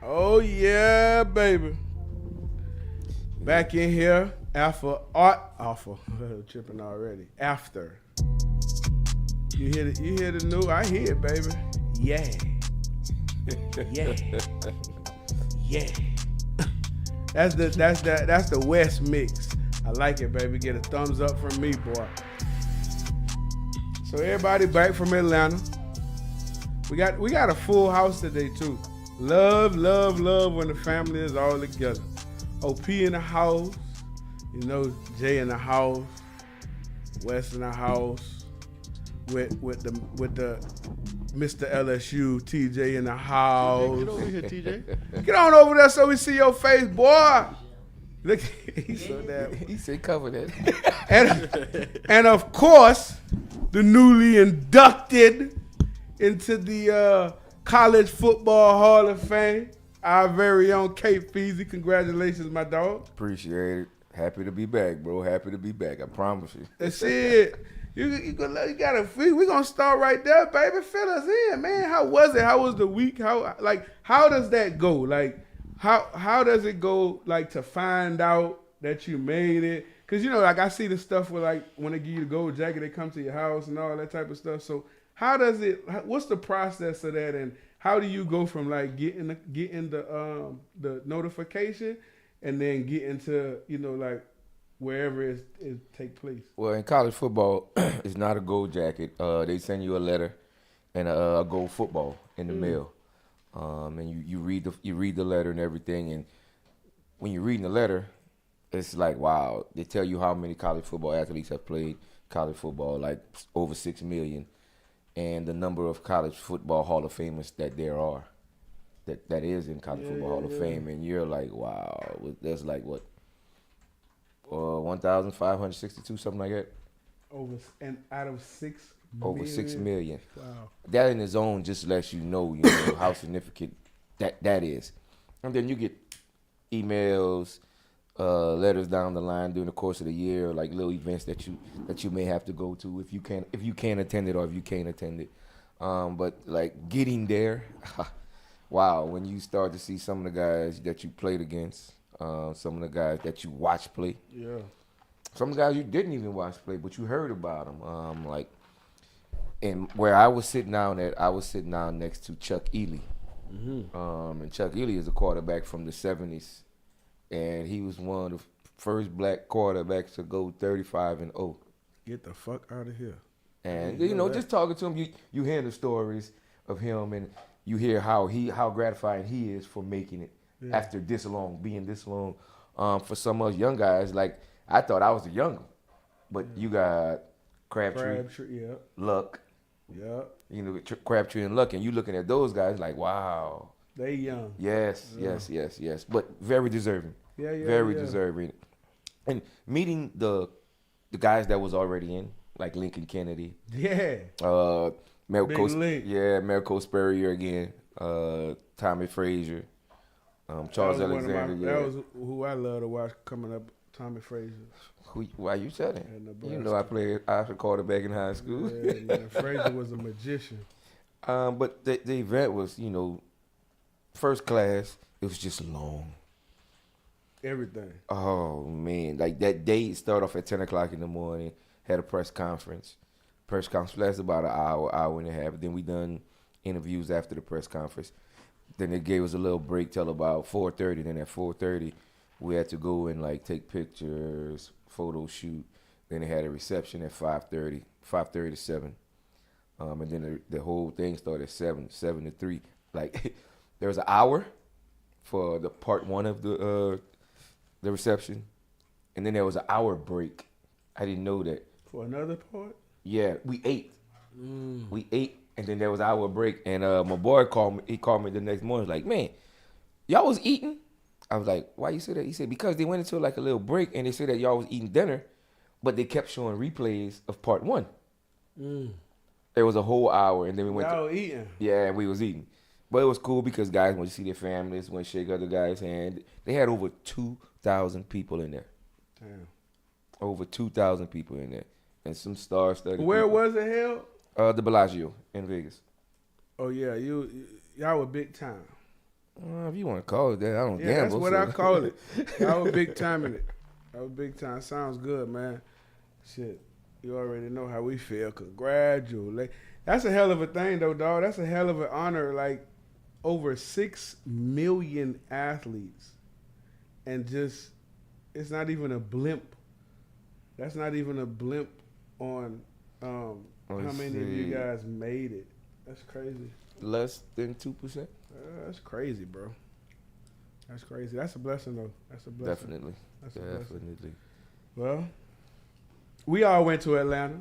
Oh yeah, baby. Back in here after tripping already. After. You hear the new? I hear it, baby. Yeah. Yeah. Yeah. That's the West mix. I like it, baby. Get a thumbs up from me, boy. So everybody back from Atlanta. We got a full house today too. Love when the family is all together. OP in the house, you know, Jay in the house, West in the house, with the Mr. LSU, TJ in the house. Get over here, TJ. Get on over there so we see your face, boy. Look, he's so damn. He said cover that. and of course, the newly inducted into the College Football Hall of Fame, our very own Kate Feezy. Congratulations, my dog. Appreciate it. Happy to be back, bro. Happy to be back. I promise you. That's it. You gotta feel. We gonna start right there, baby. Fill us in, man. How was it? How was the week? How does that go? Like, how does it go? Like, to find out that you made it? Cause you know, like, I see the stuff where, like, when they give you the gold jacket, they come to your house and all that type of stuff. So how does it? What's the process of that? And how do you go from, like, getting the notification and then getting to, you know, like, wherever it take place? Well, in college football, it's not a gold jacket. They send you a letter and a gold football in the mail, and you read the letter and everything. And when you're reading the letter, it's like, wow. They tell you how many college football athletes have played college football, like over 6 million, and the number of college football Hall of Famers that there are, that is in college football Hall of Fame. And you're like, wow. There's like what? 1,562, something like that. Out of 6 over million? 6 million. Wow. That in its own just lets you know, how significant that is. And then you get emails, letters down the line during the course of the year, like little events that you may have to go to if you can attend it or if you can't attend it. But like getting there, wow, when you start to see some of the guys that you played against, some of the guys that you watched play. Yeah. Some of the guys you didn't even watch play, but you heard about them. Like, and where I was sitting down next to Chuck Ely. Mm-hmm. And Chuck Ely is a quarterback from the 70s. And he was one of the first black quarterbacks to go 35-0. Get the fuck out of here. And, just talking to him, you hear the stories of him and you hear how gratifying he is for making it. Yeah. After being this long, for some of us young guys, like, I thought I was the younger, but you got Crabtree, yeah, Luck, yeah, Crabtree and Luck, and you looking at those guys like, wow, they young. Yes, but very deserving, very deserving, and meeting the guys that was already in, like Lincoln Kennedy, Melco Spurrier again, Tommy Frazier. Charles Alexander. That was who I love to watch coming up. Tommy Frazier. Why you said it? You know I played option quarterback in high school. Yeah, man, Frazier was a magician. But the event was, first class. It was just long. Everything. Oh man, like that day it started off at 10 o'clock in the morning. Had a press conference. Press conference lasted about an hour and a half. Then we done interviews after the press conference. Then they gave us a little break till about 4:30. Then at 4:30, we had to go and like take pictures, photo shoot. Then they had a reception at 5:30 to 7. And then the whole thing started at 7 to 3. Like there was an hour for the part one of the reception, and then there was an hour break. I didn't know that. For another part? Yeah, we ate. We ate. And then there was an hour break, and my boy called me. He called me the next morning. Like, man, y'all was eating? I was like, why you say that? He said, because they went into like a little break, and they said that y'all was eating dinner, but they kept showing replays of part one. It was a whole hour, and then we went. Y'all eating? Yeah, we was eating, but it was cool because guys went to see their families, went to shake other guys' hand. They had over 2,000 people in there. Damn. Over 2,000 people in there, and some star-studded. Where people. Was it held? The Bellagio in Vegas. Oh yeah, y'all were big time. If you want to call it that, I don't gamble. That's what I call it. Y'all were big time in it. That was big time. Sounds good, man. Shit, you already know how we feel. Congratulations. That's a hell of a thing, though, dog. That's a hell of an honor. Like, over 6 million athletes. And just, it's not even a blimp. That's not even a blimp on how many of you guys made it. That's crazy. Less than 2%? That's crazy, bro. That's crazy. That's a blessing, though. That's a blessing. Definitely. That's a blessing. Definitely. Well, we all went to Atlanta.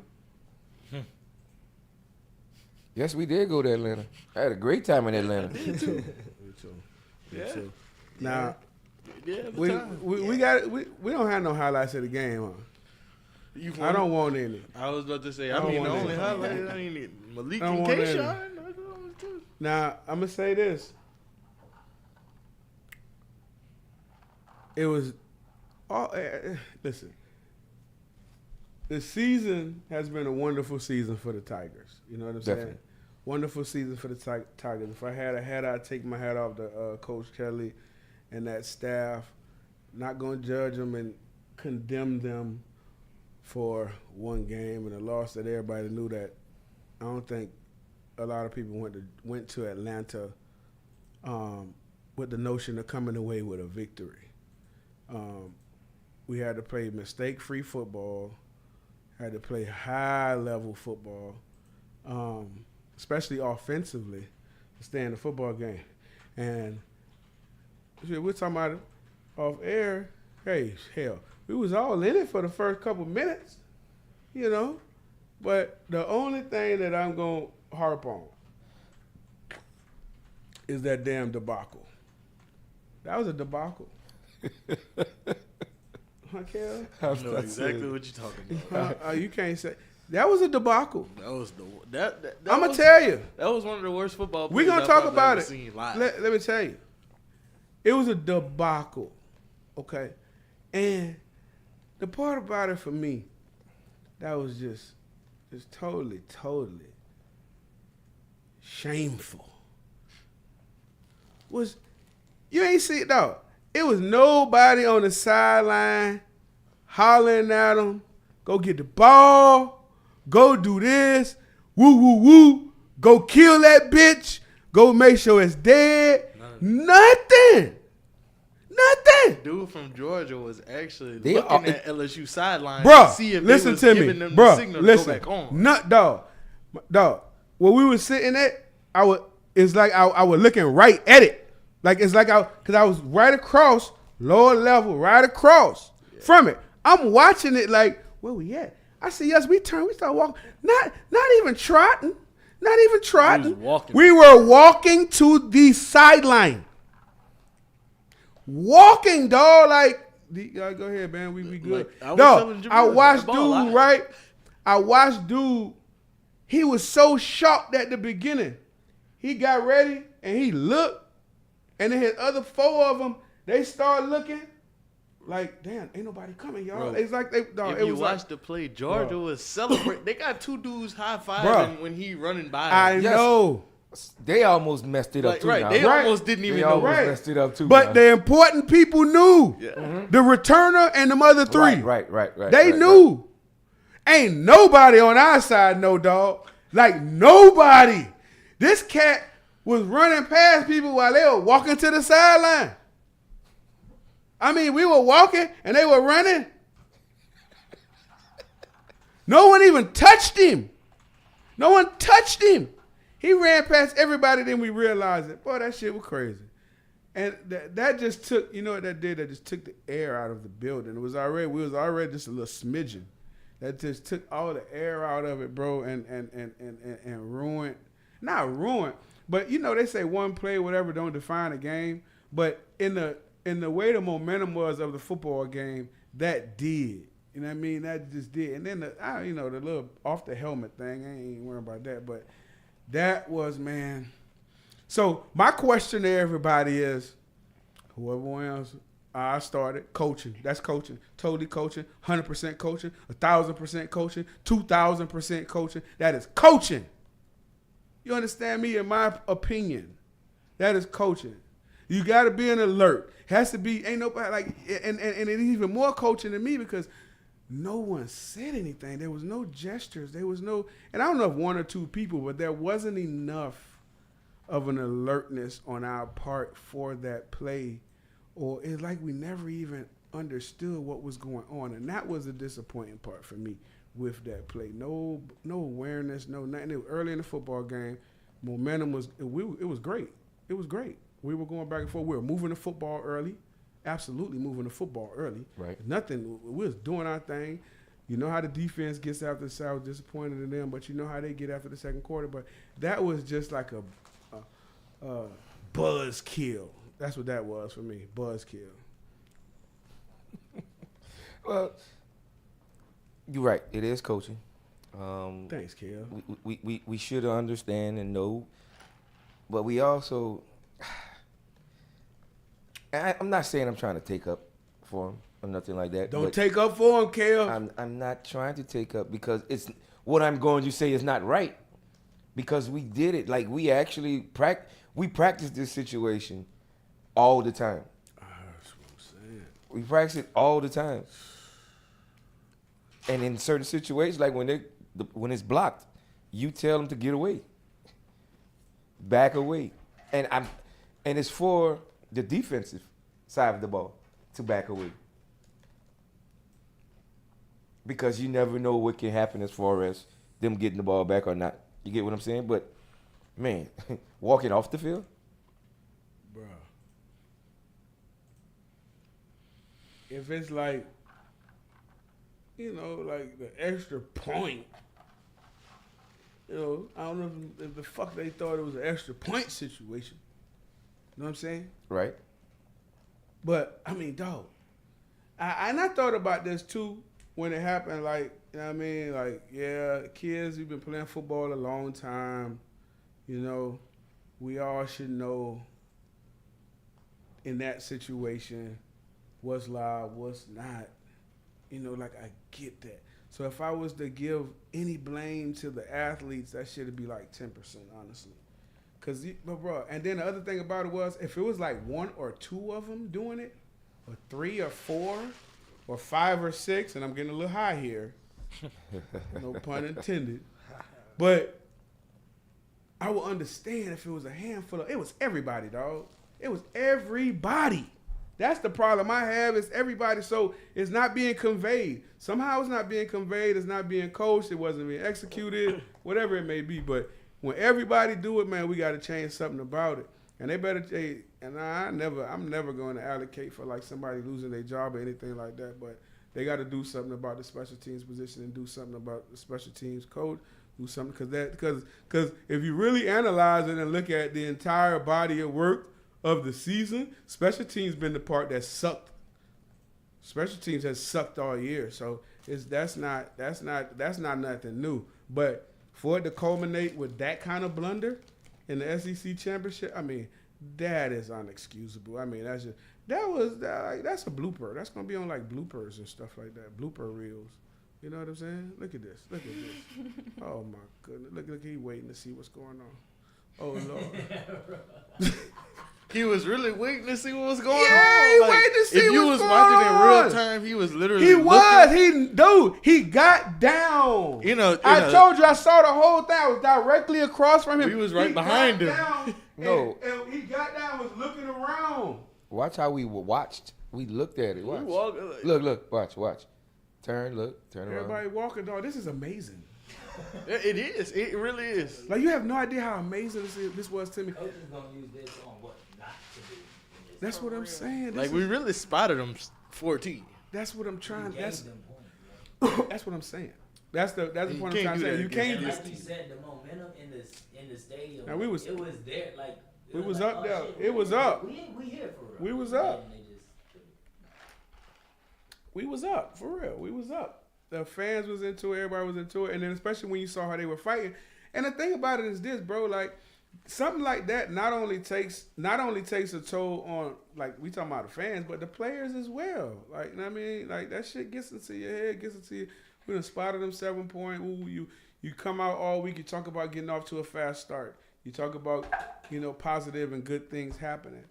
Yes, we did go to Atlanta. I had a great time in Atlanta. Me too. Yeah. Now, Yeah, we don't have no highlights of the game, huh? I don't want any. I was about to say, I the want only it. highlight I ain't need Malik I don't and want Kayshawn. Now, I'm going to say this. It was, listen, the season has been a wonderful season for the Tigers. You know what I'm Definitely. saying? Wonderful season for the Tigers. If I had a hat, I'd take my hat off to Coach Kelly and that staff. Not going to judge them and condemn them for one game and a loss that everybody knew that. I don't think a lot of people went to Atlanta with the notion of coming away with a victory. We had to play mistake-free football, had to play high-level football, especially offensively, to stay in the football game. And we're talking about off air. Hey, hell, we was all in it for the first couple minutes, you know. But the only thing that I'm going to harp on is that damn debacle. That was a debacle. Okay. I know exactly what you're talking about. You can't say that was a debacle. That was that I'm gonna was, tell you. That was one of the worst football. We're gonna plays talk I've about ever it. seen live. Let me tell you. It was a debacle. Okay, and the part about it for me, that was just totally shameful. Was you ain't see it though. It was nobody on the sideline hollering at them, go get the ball, go do this, woo, woo, woo, go kill that bitch, go make sure it's dead. Nothing. Dude from Georgia was actually looking at LSU sideline bruh, to see if listen they was to me. giving them Bruh, the signal listen. to go back on. Dog. Where we were sitting at, I was looking right at it. Like it's like because I was right across, lower level, right across from it. I'm watching it like, where we at? I see us, we start walking. Not even trotting. We were walking to the sideline. Walking, dog, like, go ahead, man, we good. Like, I watched dude, right? I watched dude, he was so shocked at the beginning. He got ready, and he looked, and then his other 4 of them, they started looking like, damn, ain't nobody coming, y'all. Bro, it's like they. Dog, if it you was watch like, the play, Georgia was celebrating. They got 2 dudes high fiving Bruh. when he running by. I know. They almost messed it up too. Right, now. they almost didn't even know. Right. Messed it up too. But now. the important people knew. Yeah. The returner and the other 3. Right. They knew. Ain't nobody on our side, no dog. Like nobody. This cat was running past people while they were walking to the sideline. I mean, we were walking and they were running. No one even touched him. He ran past everybody, then we realized it. Boy, that shit was crazy. And that just took, you know what that did? That just took the air out of the building. We was already just a little smidgen. That just took all the air out of it, bro, and ruined. Not ruined, but you know, they say one play, whatever, don't define a game. But in the way the momentum was of the football game, that did. You know what I mean? That just did. And then the little off the helmet thing, I ain't worrying about that. But that was, man. So my question to everybody is, whoever else, I started coaching. That's coaching. Totally coaching. 100% coaching. 1,000% coaching. 2,000% coaching. That is coaching. You understand me? In my opinion, That is coaching. You got to be an alert. Has to be, ain't nobody like, and it's even more coaching than me because no one said anything. There was no gestures. There was no, and I don't know if one or two people, but there wasn't enough of an alertness on our part for that play. Or it's like we never even understood what was going on. And that was the disappointing part for me with that play. No awareness, no nothing. It was early in the football game. Momentum was, it was great. It was great. We were going back and forth. We were moving the football early. Absolutely moving the football early. Right. Nothing. We was doing our thing. You know how the defense gets after the side. I was disappointed in them, but you know how they get after the second quarter. But that was just like a buzz kill. That's what that was for me. Buzz kill. Well, you're right. It is coaching. Thanks, Kel. We should understand and know, but we also. I'm not saying I'm trying to take up for him or nothing like that. Don't take up for him, Kel. I'm not trying to take up because it's what I'm going to say is not right. Because we did it. Like we actually practiced this situation all the time. That's what I'm saying. We practice it all the time. And in certain situations, like when it's blocked, you tell them to get away. Back away. And it's for the defensive side of the ball to back away. Because you never know what can happen as far as them getting the ball back or not. You get what I'm saying? But, man, walking off the field? Bro. If it's like, you know, like the extra point, you know, I don't know if the fuck they thought it was an extra point situation. You know what I'm saying? Right. But, I mean, dog, I thought about this, too, when it happened. Like, you know what I mean? Like, yeah, kids, we've been playing football a long time. You know, we all should know in that situation what's live, what's not. You know, like, I get that. So if I was to give any blame to the athletes, that should be like 10%, honestly. But bro, and then the other thing about it was, if it was like one or two of them doing it, or three or four, or five or six, and I'm getting a little high here, no pun intended, but I would understand if it was a handful of, it was everybody, dog. It was everybody. That's the problem I have, is everybody, so it's not being conveyed. Somehow it's not being conveyed, it's not being coached, it wasn't being executed, whatever it may be, but when everybody do it, man, we got to change something about it. And they better change. And I'm never going to allocate for like somebody losing their job or anything like that. But they got to do something about the special teams position and do something about the special teams coach. Do something because if you really analyze it and look at the entire body of work of the season, special teams been the part that sucked. Special teams has sucked all year. So that's not nothing new. But for it to culminate with that kind of blunder in the SEC championship, I mean, that is unexcusable. I mean, that's a blooper. That's gonna be on like bloopers and stuff like that, blooper reels. You know what I'm saying? Look at this. Oh my goodness. Look, he waiting to see what's going on. Oh Lord. He was really waiting to see what was going on. Yeah, he waiting to see what's going on. If you was watching in real time, he was literally he got down. You know, I told you I saw the whole thing. I was directly across from him. We was right behind him. And he got down, was looking around. Watch how we watched. We looked at it. Watch. Look, watch. Turn around. Everybody walking, dog. This is amazing. It is. It really is. Like, you have no idea how amazing this was to me. Coaches gonna use this on what not to do. That's what I'm saying. Like, we really spotted them 14. That's what I'm trying. That's what I'm saying. That's the point I'm trying to say. You can't. Like you said, the momentum in the stadium. Now, it was there. Like we was up there. It was up. We here for real. We was up. We was up for real. We was up. The fans was into it. Everybody was into it. And then especially when you saw how they were fighting. And the thing about it is this, bro. Like, something like that not only takes a toll on, like, we talking about the fans, but the players as well. Like, you know what I mean? Like, that shit gets into your head, gets into you. We done spotted them 7 point. Ooh, you come out all week, you talk about getting off to a fast start. You talk about positive and good things happening.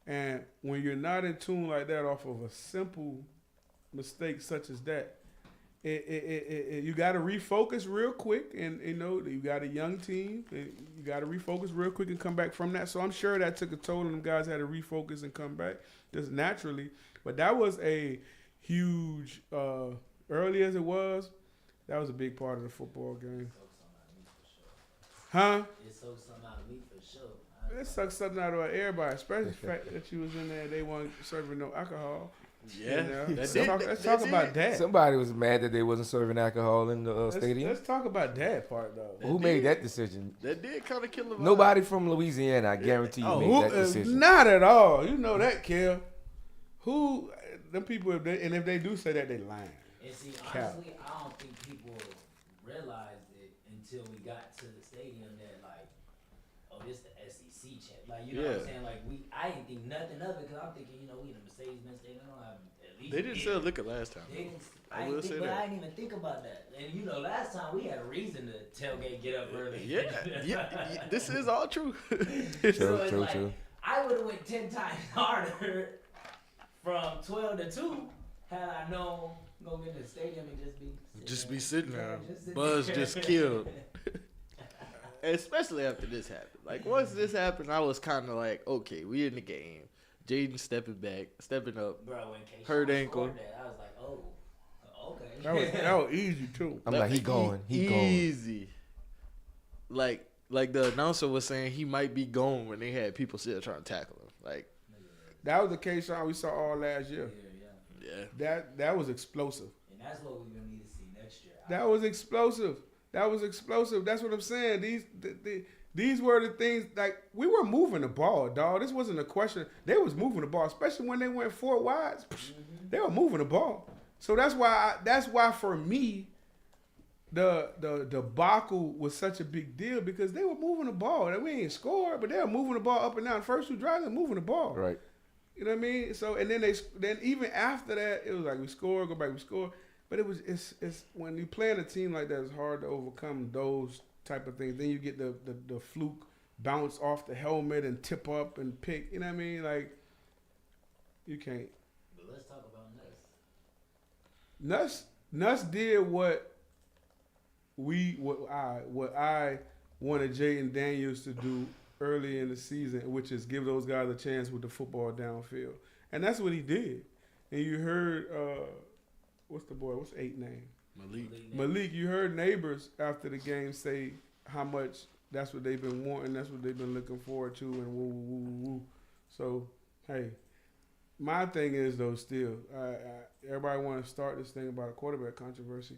And when you're not in tune like that off of a simple mistake such as that, you got to refocus real quick. And, you got a young team. You got to refocus real quick and come back from that. So I'm sure that took a toll and them guys had to refocus and come back just naturally. But that was a huge, early as it was, that was a big part of the football game. Huh? It soaked something out of me for sure. It sucks something out of everybody, especially the fact that you was in there. They weren't serving no alcohol. Yeah, Let's talk about that. Somebody was mad that they wasn't serving alcohol in the stadium. Let's talk about that part though. Who made that decision? That did kind of kill the vibe. Nobody from Louisiana, I guarantee you, made that decision. Not at all. You know that, Kel. Who them people? If they do say that, they lying. And see, honestly, I don't think people realized it until we got to the stadium that this the SEC champ. Like, you know what I'm saying? Like, I didn't think nothing of it because I'm thinking, we in the Mercedes-Benz Stadium. I don't have at least. They didn't sell liquor last time. I didn't even think about that. And last time we had a reason to tailgate, get up early. Yeah. This is all true. True. I would have went 10 times harder from 12 to 2 had I known go get in the stadium and just be sitting there. Just Buzz just killed. Especially after this happened. Like, once this happened, I was kind of like, okay, we in the game. Jaden stepping up. Bro, when hurt ankle. That, I was like, oh, okay. That was easy too. I'm like, he going. Easy. Like the announcer was saying, he might be gone when they had people still trying to tackle him. Like, that was the case we saw all last year. Yeah. That was explosive. And that's what we're gonna need to see next year. That was explosive. That's what I'm saying. These were the things, like, we were moving the ball, dog. This wasn't a question. They was moving the ball, especially when they went 4 wides. They were moving the ball. So that's why for me, the debacle was such a big deal because they were moving the ball. We ain't scored, but they were moving the ball up and down. First 2 drives, they're moving the ball. Right. You know what I mean? So and then even after that, it was like we score, go back, we score. But it's when you play in a team like that, it's hard to overcome those type of things. Then you get the fluke bounce off the helmet and tip up and pick. You know what I mean? Like, you can't. But let's talk about Nuss. Nuss did what I wanted Jaden Daniels to do early in the season, which is give those guys a chance with the football downfield, and that's what he did. And you heard. What's 8 name? Malik, you heard neighbors after the game say how much that's what they've been wanting, that's what they've been looking forward to, and woo. So, hey, my thing is, though, still, everybody want to start this thing about a quarterback controversy.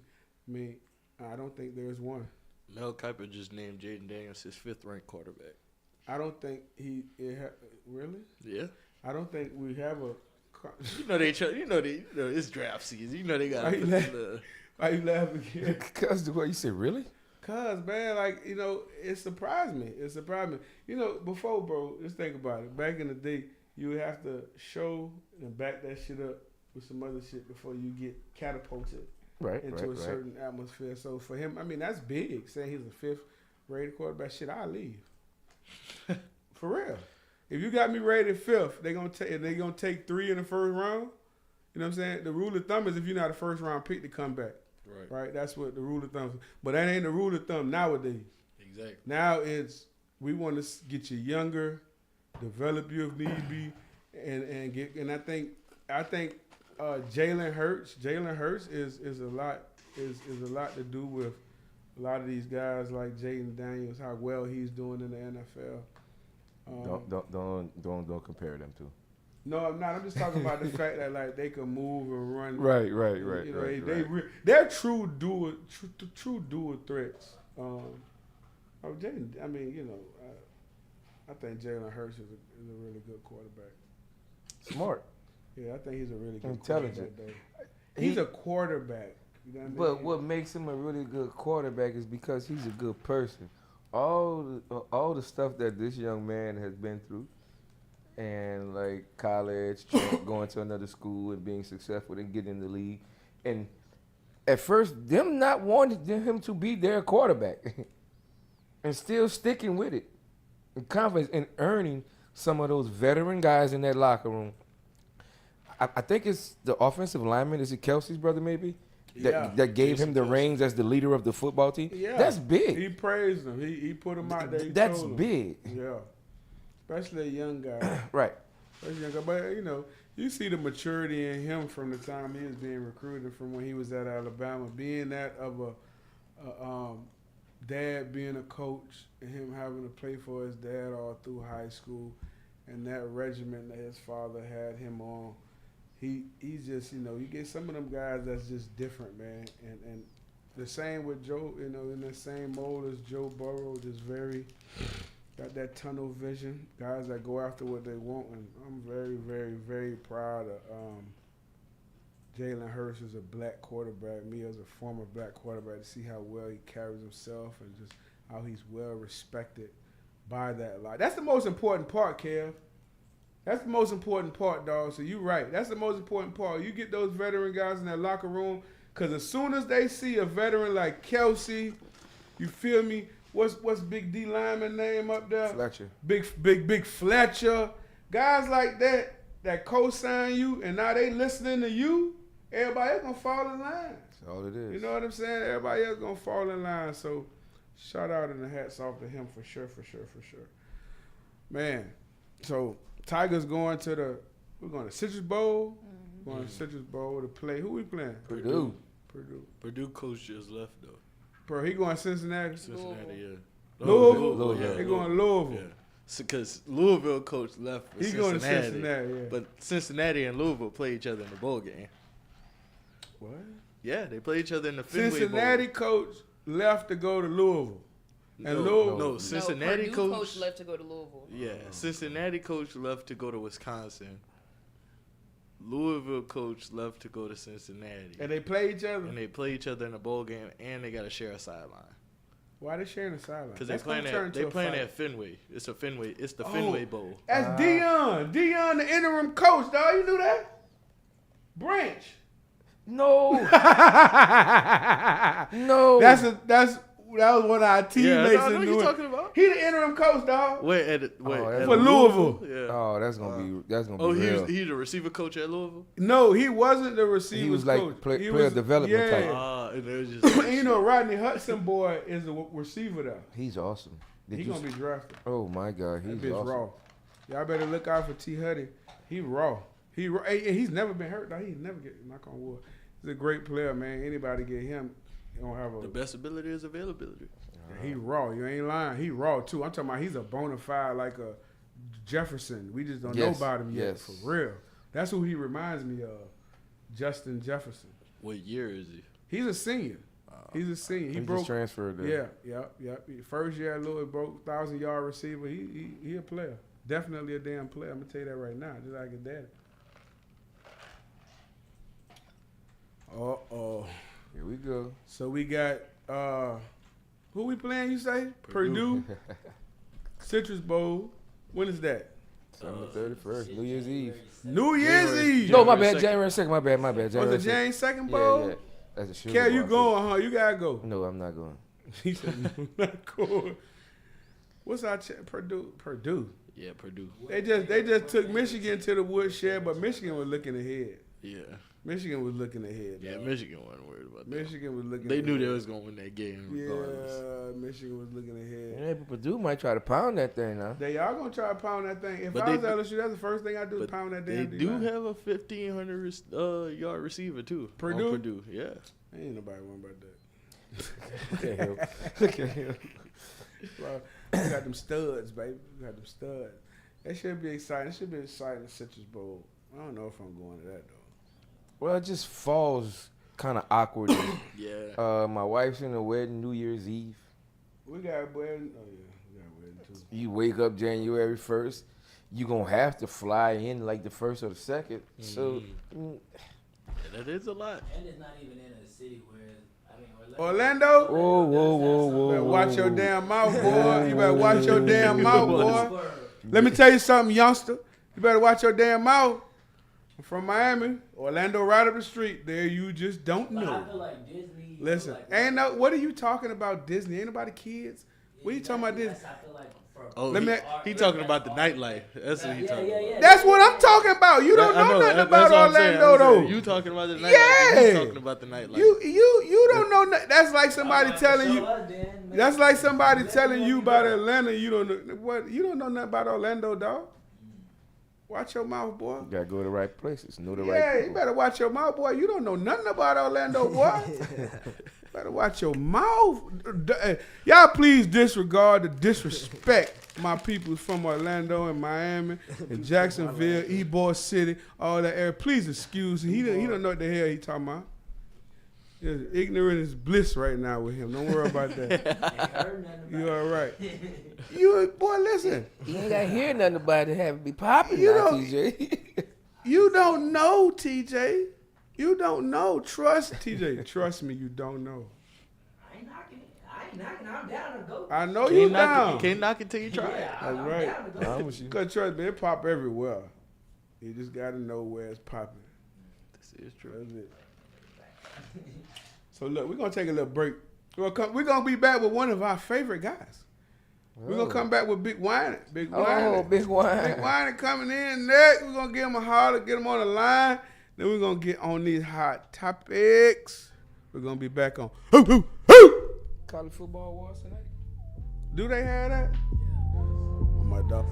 I mean, I don't think there's one. Mel Kiper just named Jaden Daniels his 5th-ranked quarterback. I don't think really? Yeah. I don't think we have a... it's draft season. They got to Why you laughing again? Because the way you said, really? Cause, man, it surprised me. Before, bro, just think about it. Back in the day, you would have to show and back that shit up with some other shit before you get catapulted into a certain atmosphere. So for him, I mean, that's big. Saying he's a 5th-rated quarterback, shit, I'll leave. For real. If you got me rated 5th, they're gonna take 3 in the first round. You know what I'm saying? The rule of thumb is if you're not a first-round pick to come back. Right. That's what the rule of thumb is. But that ain't the rule of thumb nowadays. Exactly. Now it's we want to get you younger, develop you if need be, and I think Jalen Hurts is a lot to do with a lot of these guys like Jaden Daniels, how well he's doing in the NFL. Don't compare them to. No, I'm not. I'm just talking about the fact that they can move and run. Right. They're true dual threats. Jaden, I mean, I think Jalen Hurts is a really good quarterback. Smart. Yeah, I think he's a really good intelligent. He's a quarterback. You know what I mean? But what makes him a really good quarterback is because he's a good person. All the stuff that this young man has been through, and like college, going to another school and being successful and getting in the league, and at first them not wanting him to be their quarterback, and still sticking with it. confidence in earning some of those veteran guys in that locker room. I think it's the offensive lineman. Is it Kelsey's brother maybe? That gave him the reins as the leader of the football team. Yeah. That's big. He praised him. He put him out there. That's big. Yeah. Especially a young guy. Right. Especially a young guy. But, you see the maturity in him from the time he was being recruited from when he was at Alabama. Being that of a dad being a coach and him having to play for his dad all through high school and that regimen that his father had him on. He's just, you get some of them guys that's just different, man. And the same with Joe, in the same mold as Joe Burrow, just got that tunnel vision, guys that go after what they want. And I'm very, very, very proud of Jalen Hurts as a black quarterback, me as a former black quarterback, to see how well he carries himself and just how he's well respected by that lot. That's the most important part, Kev. That's the most important part, dog. So you're right. That's the most important part. You get those veteran guys in that locker room, because as soon as they see a veteran like Kelsey, you feel me? What's Big D lineman name up there? Fletcher. Big Fletcher. Guys like that co-sign you, and now they listening to you. Everybody else gonna fall in line. That's all it is. You know what I'm saying? Everybody else gonna fall in line. So shout out and the hats off to him for sure. Man, so Tigers going to we're going to Citrus Bowl. Mm-hmm. Going to Citrus Bowl to play. Who we playing? Purdue. Purdue coach just left though. Bro, he going Cincinnati? Yeah. Louisville? Yeah. He going Louisville. Yeah. Because Louisville coach left for He going to Cincinnati, yeah. But Cincinnati and Louisville play each other in the bowl game. What? Yeah, they play each other in the Fenway Cincinnati Bowl. coach left to go to Louisville. And No, Cincinnati Purdue coach left to go to Louisville. Yeah, Cincinnati coach left to go to Wisconsin. Louisville coach left to go to Cincinnati. And they play each other? And they play each other in a bowl game, and they got to share a sideline. Why they sharing a sideline? Because they playing at Fenway. It's the Fenway Bowl. That's Dion, the interim coach, dog. You knew that? Branch. No. No. That was one of our teammates. I know what you're talking about. He the interim coach, dog. For Louisville. Yeah. Oh, that's gonna be real. He the receiver coach at Louisville. No, he wasn't the receiver. He was like coach. player development type. And it was just and Rodney Hudson boy is the receiver there. He's awesome. He's gonna be drafted. Oh my God, he's that bitch awesome. Raw. Y'all better look out for T. Huddy. He raw. He's never been hurt. He never get knock on wood. He's a great player, man. Anybody get him, you don't have the best ability is availability. He raw. You ain't lying. He raw too. I'm talking about he's a bona fide like a Jefferson. We just don't know about him yet. For real. That's who he reminds me of. Justin Jefferson. What year is he? He's a senior. He's a senior. He broke just transferred there. Yeah. First year at Louis broke 1,000-yard receiver. He a player. Definitely a damn player. I'm gonna tell you that right now. Just like his daddy. Here we go. So we got who we playing, you say? Purdue. Citrus Bowl. When is that? December 31st, New Year's Eve. New Year's Eve. No, my bad. January 2nd. My bad. Was it January 2nd Bowl? Yeah. That's a sugar. Kel, you bar. going, huh? You gotta go. No, I'm not going. He said, no, I'm not going. What's our Purdue? Yeah, Purdue. They just took Michigan to the woodshed, but Michigan was looking ahead. Yeah. Michigan was looking ahead. Yeah, dog. Michigan wasn't worried about that. Michigan was looking They ahead. knew they was going to win that game regardless. Yeah, Michigan was looking ahead. Yeah, but Purdue might try to pound that thing now. They are going to try to pound that thing. If But I was they- LSU, that's the first thing I do is pound that damn They D do line. have a 1,500 yard receiver too. Purdue? On Purdue, yeah. Ain't nobody worrying about that. Look at him. Look at him. Well, we got them studs, baby. We got them studs. That should be exciting. It should be exciting, the Citrus Bowl. I don't know if I'm going to that, though. Well, it just falls kind of awkward. Yeah. My wife's in a wedding New Year's Eve. We got a wedding. Oh, yeah. We got a wedding, too. You wake up January 1st. You're going to have to fly in like the 1st or the 2nd. So, That is a lot. And it's not even in a city where, Orlando? whoa. You better watch your damn mouth, boy. You better watch your damn mouth, boy. Let me tell you something, youngster. You better watch your damn mouth. I'm from Miami. Orlando right up the street. There you just don't know. I feel like Disney. Listen, what are you talking about Disney? Ain't nobody kids? What are you talking about Disney? I feel like Oh, Let me- he talking about the nightlife. That's what he talking about. That's what I'm talking about. You don't I know nothing that's about what I'm saying. Orlando, though. You talking about the nightlife. Yeah. He's talking about the nightlife. You don't know. That's like somebody telling you. That's like somebody telling you about Atlanta. You don't know what. You don't know nothing about Orlando, dog. Watch your mouth, boy. You gotta go to the right places. Know the right Yeah, people. you better watch your mouth, boy. You don't know nothing about Orlando, boy. Better watch your mouth. Y'all please disregard the disrespect my people from Orlando and Miami and Jacksonville, Ybor City, all that area. Please excuse him. He don't know what the hell he talking about. Ignorant is bliss right now with him. Don't worry about that. You all right. You boy, listen. You ain't gotta hear nothing about it. Have it be popping, You now, don't- TJ. You don't know, TJ. You don't know. Trust TJ. Trust me, you don't know. I ain't knocking. I'm down to go. I know you down. Can't knock it till you try it. Yeah, That's I'm right. down to go. Promise you. Cause trust me, it pop everywhere. You just gotta know where it's popping. This is true. That's it. So look, we're gonna take a little break. We're gonna be back with one of our favorite guys. We're gonna come back with Big Wine. Big Wine. Oh, Big Wine. Big Wine coming in next. We're gonna give him a holler, get him on the line. Then we're gonna get on these hot topics. We're gonna be back on College football awards tonight. Do they have that? Oh my dog.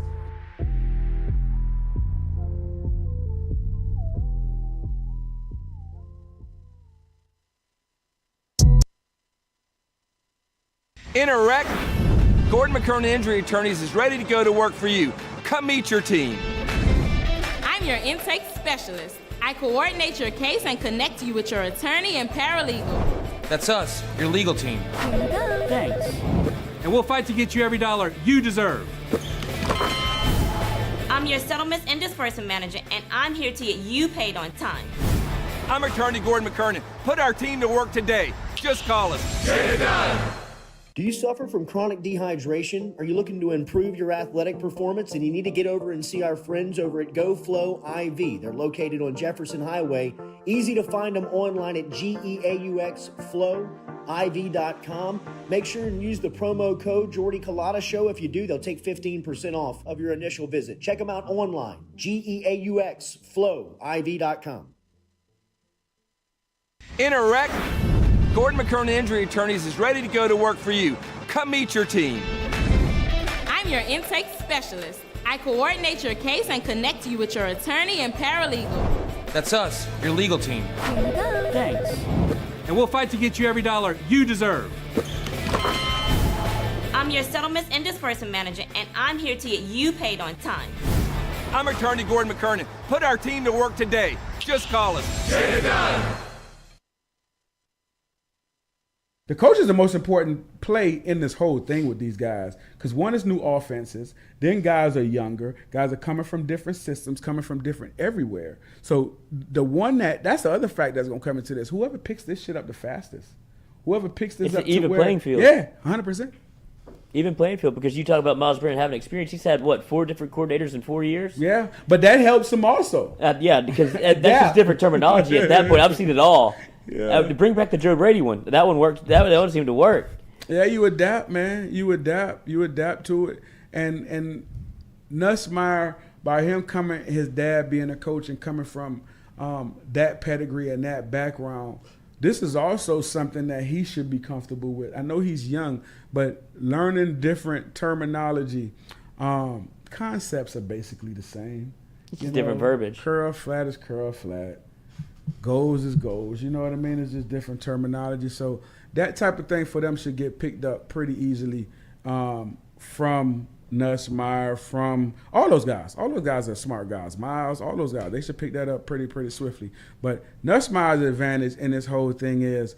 In a wreck, Gordon McKernan Injury Attorneys is ready to go to work for you. Come meet your team. I'm your intake specialist. I coordinate your case and connect you with your attorney and paralegal. That's us, your legal team. Thanks. And we'll fight to get you every dollar you deserve. I'm your settlements and disbursement manager, and I'm here to get you paid on time. I'm attorney Gordon McKernan. Put our team to work today. Just call us. Do you suffer from chronic dehydration? Are you looking to improve your athletic performance and you need to get over and see our friends over at GoFlow IV? They're located on Jefferson Highway. Easy to find them online at GEAUXFlowIV.com. Make sure and use the promo code Jordy Collada Show. If you do, they'll take 15% off of your initial visit. Check them out online, GEAUXFlowIV.com. In a wreck, Gordon McKernan Injury Attorneys is ready to go to work for you. Come meet your team. I'm your intake specialist. I coordinate your case and connect you with your attorney and paralegal. That's us, your legal team. Thanks. And we'll fight to get you every dollar you deserve. I'm your settlements and disbursement manager, and I'm here to get you paid on time. I'm attorney Gordon McKernan. Put our team to work today. Just call us. The coach is the most important play in this whole thing with these guys because one is new offenses, then guys are younger, guys are coming from different systems, coming from different everywhere. So the one that's the other fact that's going to come into this. Whoever picks this shit up the fastest, whoever picks this It's up an even to where, playing field. Yeah, 100%. Even playing field, because you talk about Miles Brennan having experience. He's had, 4 different coordinators in 4 years? Yeah, but that helps him also. Yeah, because that's just different terminology at that point. I've seen it all. Yeah. To bring back the Joe Brady one. That one worked. That one seemed to work. Yeah, you adapt, man. You adapt to it. And Nussmeier, by him coming, his dad being a coach and coming from that pedigree and that background, this is also something that he should be comfortable with. I know he's young, but learning different terminology, concepts are basically the same. It's just different verbiage. Curl flat is curl flat. Goals is goals. You know what I mean? It's just different terminology. So that type of thing for them should get picked up pretty easily from Nussmeier, from all those guys. All those guys are smart guys. Miles, all those guys. They should pick that up pretty swiftly. But Nussmeier's advantage in this whole thing is,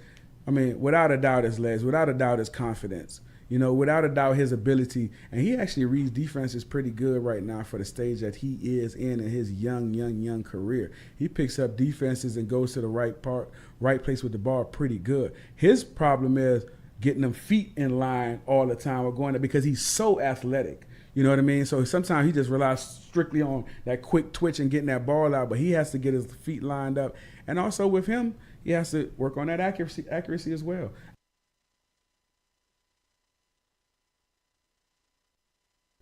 without a doubt, his legs. Without a doubt, his confidence. Without a doubt, his ability. And he actually reads defenses pretty good right now for the stage that he is in his young career. He picks up defenses and goes to the right place with the ball pretty good. His problem is getting them feet in line all the time or going there because he's so athletic. You know what I mean? So sometimes he just relies strictly on that quick twitch and getting that ball out, but he has to get his feet lined up. And also with him, he has to work on that accuracy as well.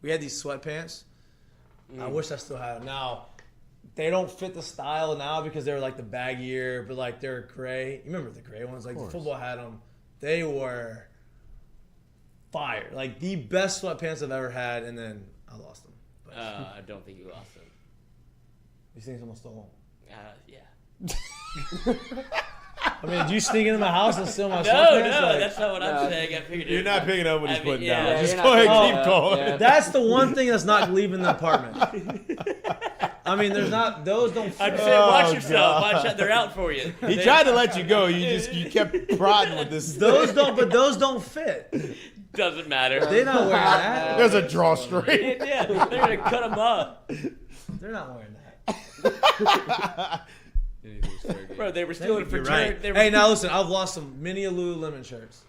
we had these sweatpants. I wish I still had them. Now, they don't fit the style now because they're like the baggier, but like they're gray. You remember the gray ones? Like the football had them. They were fire. Like the best sweatpants I've ever had, and then I lost them. But I don't think you lost them. you think someone stole them? Yeah. I mean, did you sneak into my house and steal my No, sweatpants? no, that's not what I'm saying. I figured You're not picking up what he's putting down. yeah, Just you're go not ahead, picking keep up. going. Yeah. That's the one thing that's not leaving the apartment. I mean, there's not, those don't fit. I'm just saying, watch yourself. Watch out. They're out for you. He tried to let you go. You kept prodding with this. Those don't fit. Doesn't matter. They're not wearing that. There's a drawstring. Yeah, they're going to cut them up. They're not wearing that. Bro, they were stealing You're fraternity. right. Hey, now listen, I've lost some mini Lululemon shirts.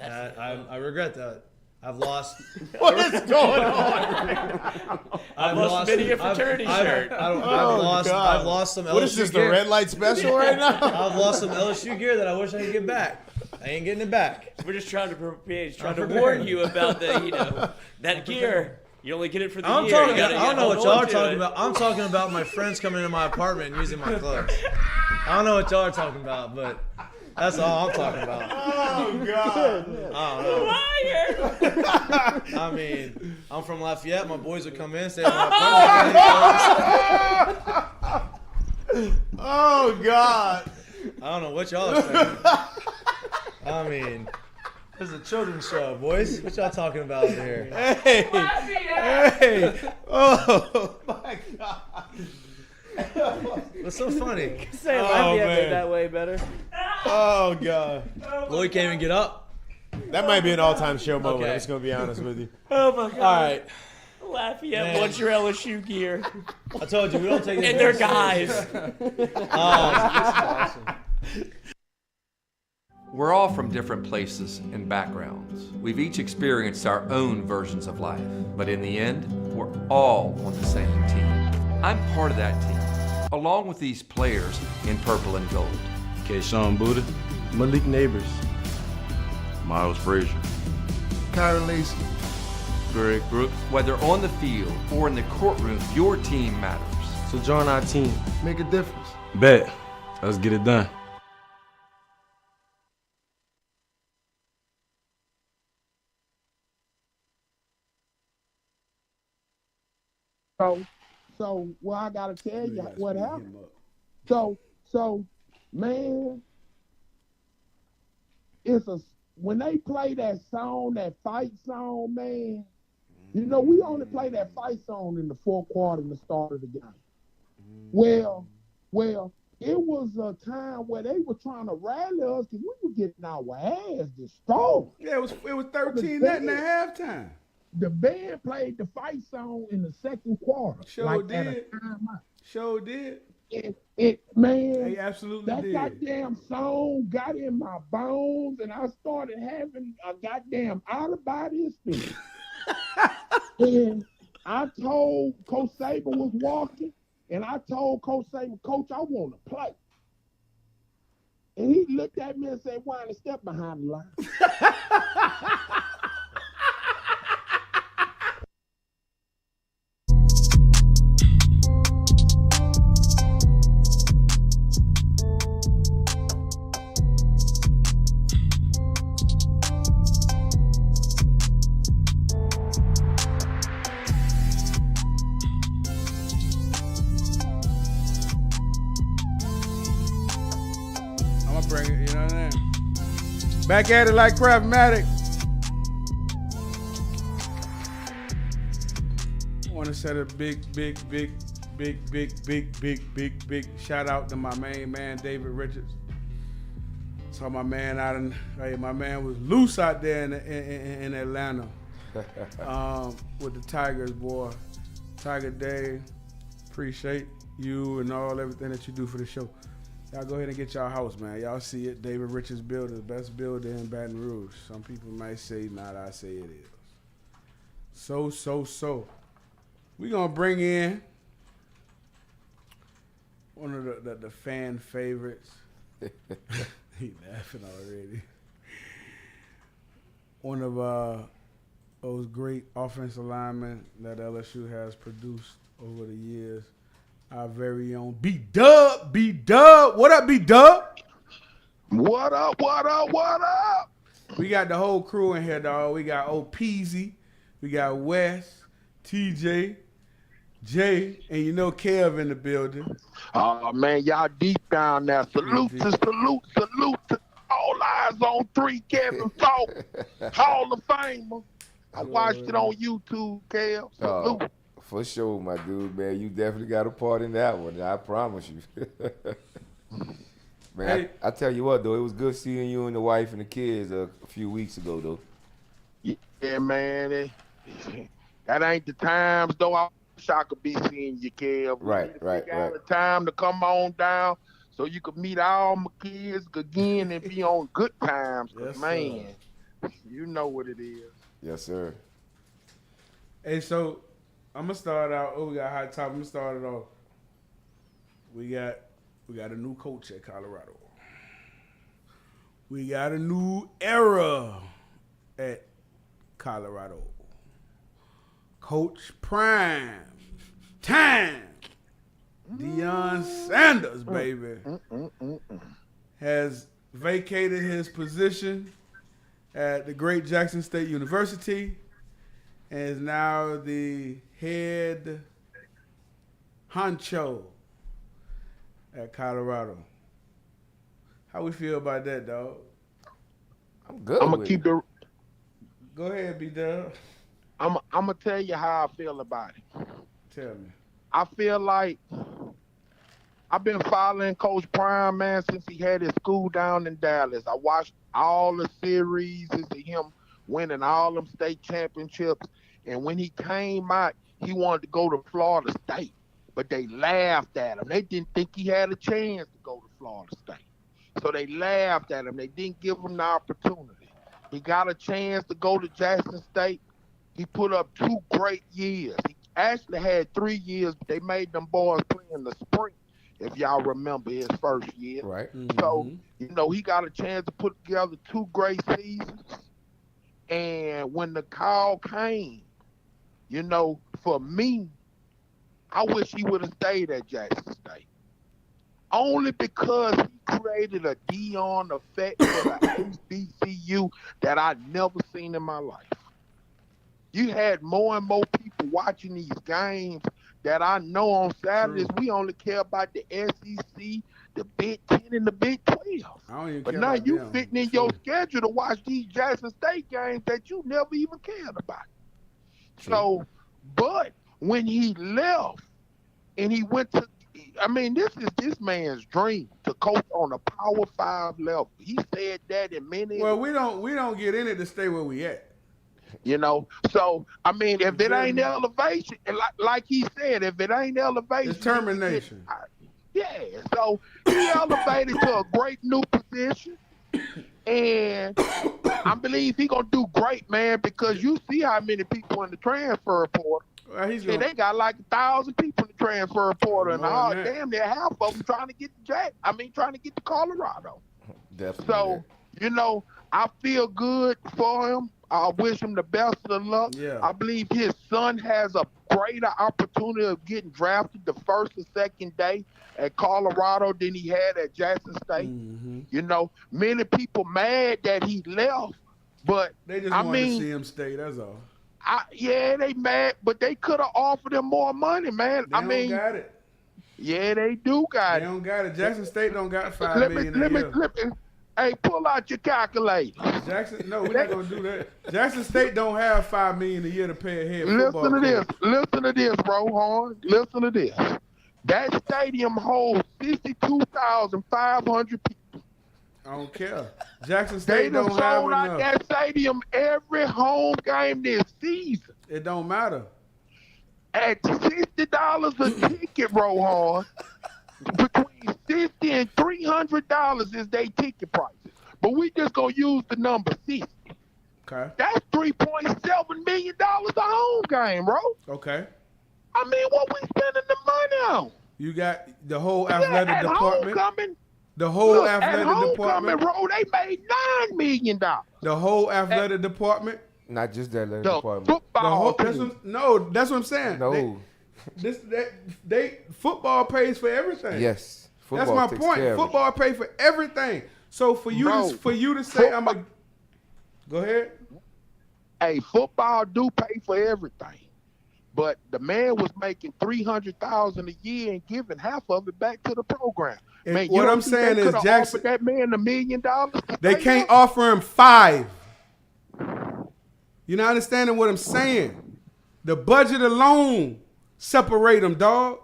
I regret that. I've lost. What is going on? I've lost many a fraternity shirt. I've lost some LSU What is this, gear. the red light special right now? I've lost some LSU gear that I wish I could get back. I ain't getting it back. We're just trying to warn you about that gear. You only get it for the year. I don't know what y'all are talking about. I'm talking about my friends coming into my apartment and using my clothes. I don't know what y'all are talking about, but that's all I'm talking about. Oh, God. I don't know. I mean, I'm from Lafayette. My boys would come in, stay in my apartment. Oh, God. I don't know what y'all are saying. I mean, this is a children's show, boys. What y'all talking about over here? Hey. Oh, my God. What's so funny? Say Lafayette made that way better. Oh, God. Lloyd can't even get up. That might be an all-time show moment. Okay. I'm just going to be honest with you. Oh, my God. All right. Lafayette wants your LSU gear. I told you, we don't take this. And they're guys. Awesome. We're all from different places and backgrounds. We've each experienced our own versions of life, but in the end, we're all on the same team. I'm part of that team, along with these players in purple and gold. Kayshawn Buddha, Malik Neighbors, Miles Frazier, Kyron Lacy, Greg Brooks. Whether on the field or in the courtroom, your team matters. So join our team. make a difference. Bet. Let's get it done. So well, I gotta tell you what happened. So, man, when they play that song, that fight song, man. You know, we only play that fight song in the fourth quarter and the start of the game. Well, it was a time where they were trying to rally us because we were getting our ass destroyed. Yeah, it was 13 nothing at halftime. The band played the fight song in the second quarter. Sure like at a did. timeout. Sure did. Man, They absolutely that did. goddamn song got in my bones, and I started having a goddamn out-of-body experience. And I told Coach Saban was walking, and I told Coach Saban, Coach, I want to play. And he looked at me and said, "Why don't you step behind the line?" I'm gonna bring it, you know what I'm saying? Back at it like Craftmatic. I want to set a big shout out to my main man, David Richards. Saw my man my man was loose out there in Atlanta with the Tigers, boy. Tiger Day, appreciate you and everything that you do for the show. Y'all go ahead and get y'all house, man. Y'all see it. David Richards Builder, best builder in Baton Rouge. Some people might say not. I say it is. So. We gonna bring in one of the fan favorites. He laughing already. One of those great offensive linemen that LSU has produced over the years. Our very own B-Dub. B-Dub. What up, B-Dub? What up, what up, what up? We got the whole crew in here, dog. We got O'Peasy. We got Wes, TJ, Jay, and you know Kev in the building. Oh, man, y'all deep down there. Salute to all eyes on 3, Kevin Falk, Hall of Famer. I watched it on YouTube, Kev. Salute. For sure, my dude, man. You definitely got a part in that one. I promise you. Man, Hey. I tell you what, though, it was good seeing you and the wife and the kids a few weeks ago, though. Yeah, man. That ain't the times, though. I wish I could be seeing you, Kev. Right. Got the time to come on down so you could meet all my kids again and be on good times. 'Cause, Yes, man, you know what it is. Yes, sir. Hey, so I'm gonna start out. Oh, we got hot top. I'm gonna start it off. We got a new coach at Colorado. We got a new era at Colorado. Coach Prime Time. Deion Sanders, baby, has vacated his position at the great Jackson State University and is now the head honcho at Colorado. How we feel about that, dog? I'm good. I'm gonna keep the. Go ahead, B-Dub. I'm gonna tell you how I feel about it. Tell me. I feel like I've been following Coach Prime, man, since he had his school down in Dallas. I watched all the series of him winning all them state championships. And when he came out, he wanted to go to Florida State. But they laughed at him. They didn't think he had a chance to go to Florida State. So they laughed at him. They didn't give him the opportunity. He got a chance to go to Jackson State. He put up 2 great years. He actually had 3 years, but they made them boys play in the spring, if y'all remember his first year. Right. So, you know, he got a chance to put together 2 great seasons. And when the call came, you know, for me, I wish he would have stayed at Jackson State. Only because he created a Deion effect for the HBCU that I'd never seen in my life. You had more and more people watching these games that I know on Saturdays. We only care about the SEC, the Big 10, and the Big 12. I don't even But care now about you them. fitting in your schedule to watch these Jackson State games that you never even cared about. So, but when he left and he went to, I mean, this is this man's dream to coach on a Power 5 level. He said that in many. Well, we don't get in it to stay where we at. You know, so I mean, if it ain't elevation, and like he said, if it ain't elevation, It's termination. Yeah, so he elevated to a great new position, and I believe he gonna do great, man. Because you see how many people in the transfer portal. He's They got like 1,000 people in the transfer portal, and More than that. damn near half of them trying to get trying to get to Colorado. Definitely. So you know, I feel good for him. I wish him the best of luck. Yeah. I believe his son has a greater opportunity of getting drafted the first or second day at Colorado than he had at Jackson State. You know, many people mad that he left, but They just I wanted mean, to see him stay. That's all. yeah, they mad, but they could have offered him more money, man. They I mean, don't got it. yeah, they do got They it. don't got it. Jackson State don't got $5 million a year. Hey, pull out your calculator. Jackson, no, we're not gonna do that. Jackson State don't have $5 million a year to pay a head football Listen to this. coach. Listen to this, Rohan. Listen to this. That stadium holds 62,500 people. I don't care. Jackson They State done don't have sold out enough. that stadium every home game this season. It don't matter. At $60 a ticket, Rohan. Between $50 and $300 is their ticket prices. But we just gonna use the number 60. Okay. That's $3.7 million a home game, bro. Okay. I mean, what we spending the money on? You got the whole athletic at department. homecoming, The whole look, at athletic homecoming, department. bro, they made $9 million. The whole athletic department. Not just that athletic The department. football That's team. that's what I'm saying. No. They football pays for everything. Yes. That's Football my takes point. care of it. Football pays for everything. So for you to say I'm a go ahead. Hey, football do pay for everything. But the man was making $300,000 a year and giving half of it back to the program. And Man, what I'm saying is Jackson, offered that man $1 million. They can't offer him 5. You're not understanding what I'm saying. The budget alone separate them, dog.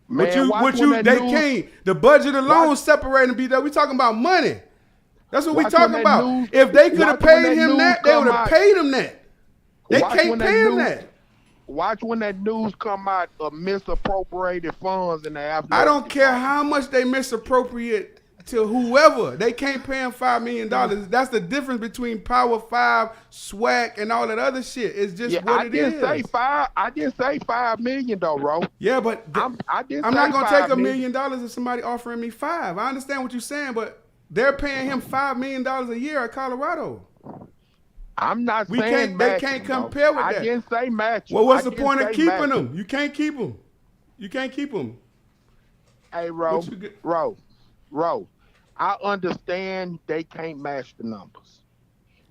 Man, Can't. The budget alone separate them. We talking about money. That's what we talking about. If they could have paid him that, they would have paid him that. They can't pay him that. Watch when that news come out of misappropriated funds in the athletic. I don't care how much they misappropriate to whoever. They can't pay him $5 million. That's the difference between Power 5, SWAC, and all that other shit. It's just what it is. I didn't say $5 million though, bro. Yeah, but I'm not gonna take $1 million if somebody offering me 5. I understand what you're saying, but they're paying him $5 million a year at Colorado. I'm not saying they can't compare with that. I didn't say match. Well, what's the point of keeping them? You can't keep them. You can't keep them. Hey, Ro, I understand they can't match the numbers,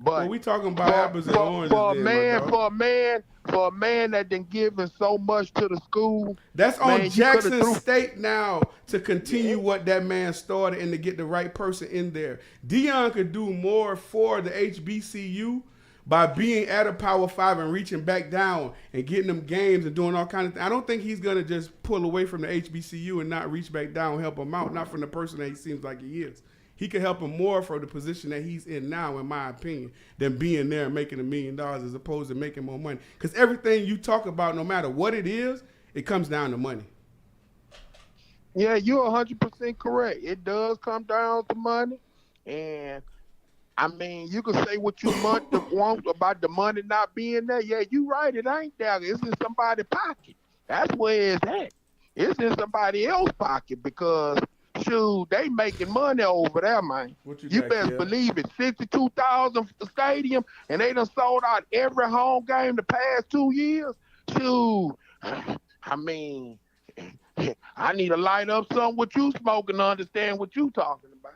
but we talking about apples and oranges. For a man that done given so much to the school. That's on Jackson State now to continue what that man started and to get the right person in there. Deion could do more for the HBCU by being at a Power 5 and reaching back down and getting them games and doing all kinds of things. I don't think he's going to just pull away from the HBCU and not reach back down and help him out, not from the person that he seems like he is. He could help him more for the position that he's in now, in my opinion, than being there and making $1 million as opposed to making more money. Because everything you talk about, no matter what it is, it comes down to money. Yeah, you're 100% correct. It does come down to money. And, I mean, you can say what you want about the money not being there. Yeah, you're right. It ain't there. It's in somebody's pocket. That's where it's at. It's in somebody else's pocket because, shoot, they making money over there, man. You best believe it. 62,000 for the stadium, and they done sold out every home game the past 2 years. Shoot, I mean, I need to light up something what you smoking to understand what you talking about.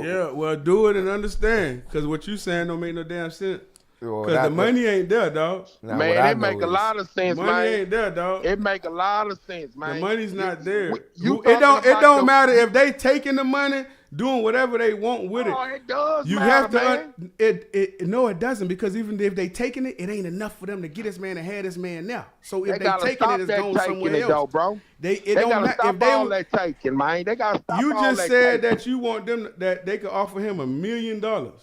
Yeah, well, do it and understand, because what you saying don't make no damn sense. Because the money ain't there, dog. Man, it make a lot of sense, man. Money ain't there, dog. It make a lot of sense, man. The money's not there. It don't matter if they taking the money, doing whatever they want with it. Oh, it does you matter, have to. No, it doesn't, because even if they taking it, it ain't enough for them to get this man and have this man now. So if they taking it, it's going somewhere else. Though, bro. They don't stop all that taking, man. They gotta stop. You just said that you want them that they could offer him $1 million.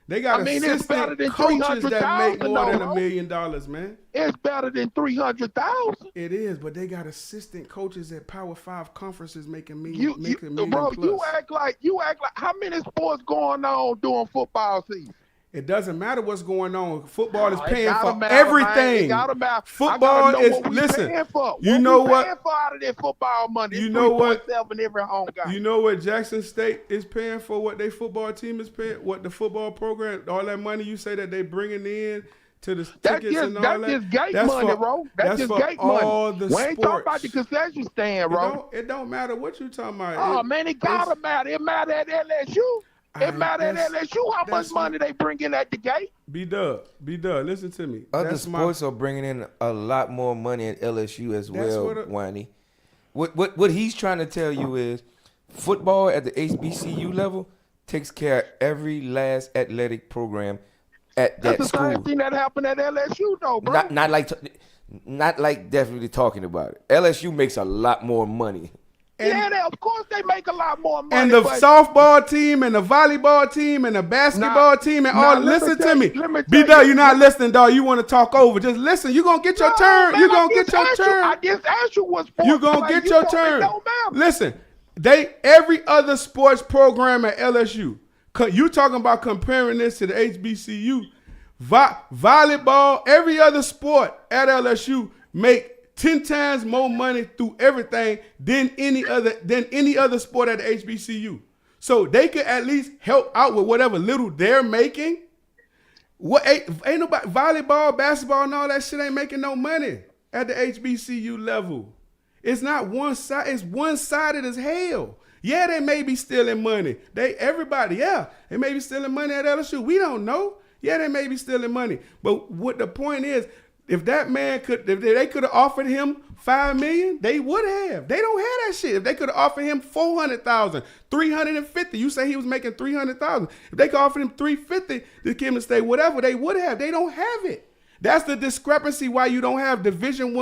They got assistant coaches that make more than $1 million, man. It's better than 300,000. It is, but they got assistant coaches at Power 5 conferences making $1 million bro, plus. you act like how many sports going on during football season? It doesn't matter what's going on. Football is paying for Man. everything. Football is listen. You know what? Paying for out of their football money. You know what? Every home game. You know what Jackson State is paying for? What their football team is paying? What the football program? All that money you say that they bringing in to the tickets and all that. That's just gate money, bro. That's just gate money. We ain't talking about the concession stand, bro. It don't matter what you talking about. Oh man, it gotta matter. It matter at LSU. It matter at LSU how much money they bring in at the gate. B-Dub, listen to me. Other sports are bringing in a lot more money at LSU as well, Whiney. What he's trying to tell you is football at the HBCU level takes care of every last athletic program at that school. That's the same thing that happened at LSU, though, bro. Not like definitely talking about it. LSU makes a lot more money. Of course they make a lot more money. And the softball team and the volleyball team and the basketball team and all. Listen to me. B-Dub, you're not listening, dog. You want to talk over. Just listen. You're going to get your turn. You're going to get your turn. I just asked you what sports. You're going to get your turn. Listen, every other sports program at LSU, you talking about comparing this to the HBCU, volleyball, every other sport at LSU make 10 times more money through everything than any other sport at the HBCU. So they could at least help out with whatever little they're making What ain't nobody volleyball, basketball, and all that shit ain't making no money at the HBCU level. It's not one side. It's one-sided as hell. Yeah, they may be stealing money. They may be stealing money at LSU. We don't know. Yeah, they may be stealing money. But what the point is, if that man if they could have offered him $5 million, they would have. They don't have that shit. If they could have offered him $400,000, $350,000, you say he was making $300,000. If they could offer him $350,000 to give him to stay, whatever, they would have. They don't have it. That's the discrepancy why you don't have Division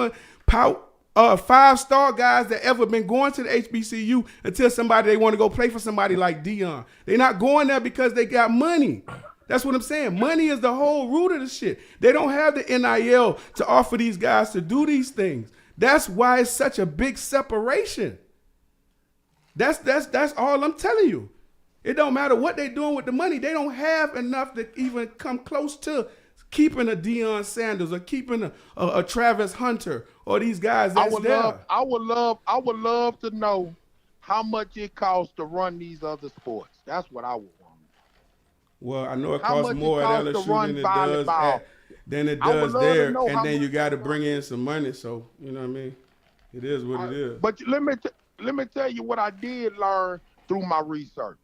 I 5-star guys that ever been going to the HBCU until they want to go play for somebody like Dion. They're not going there because they got money. That's what I'm saying. Money is the whole root of the shit. They don't have the NIL to offer these guys to do these things. That's why it's such a big separation. That's all I'm telling you. It don't matter what they're doing with the money. They don't have enough to even come close to keeping a Deion Sanders or keeping a Travis Hunter or these guys that's there. I would love to know how much it costs to run these other sports. That's what I would want. Well, I know it costs more at LSU than it does there, and then you got to bring in some money. So you know what I mean. It is what it is. But let me tell you what I did learn through my research.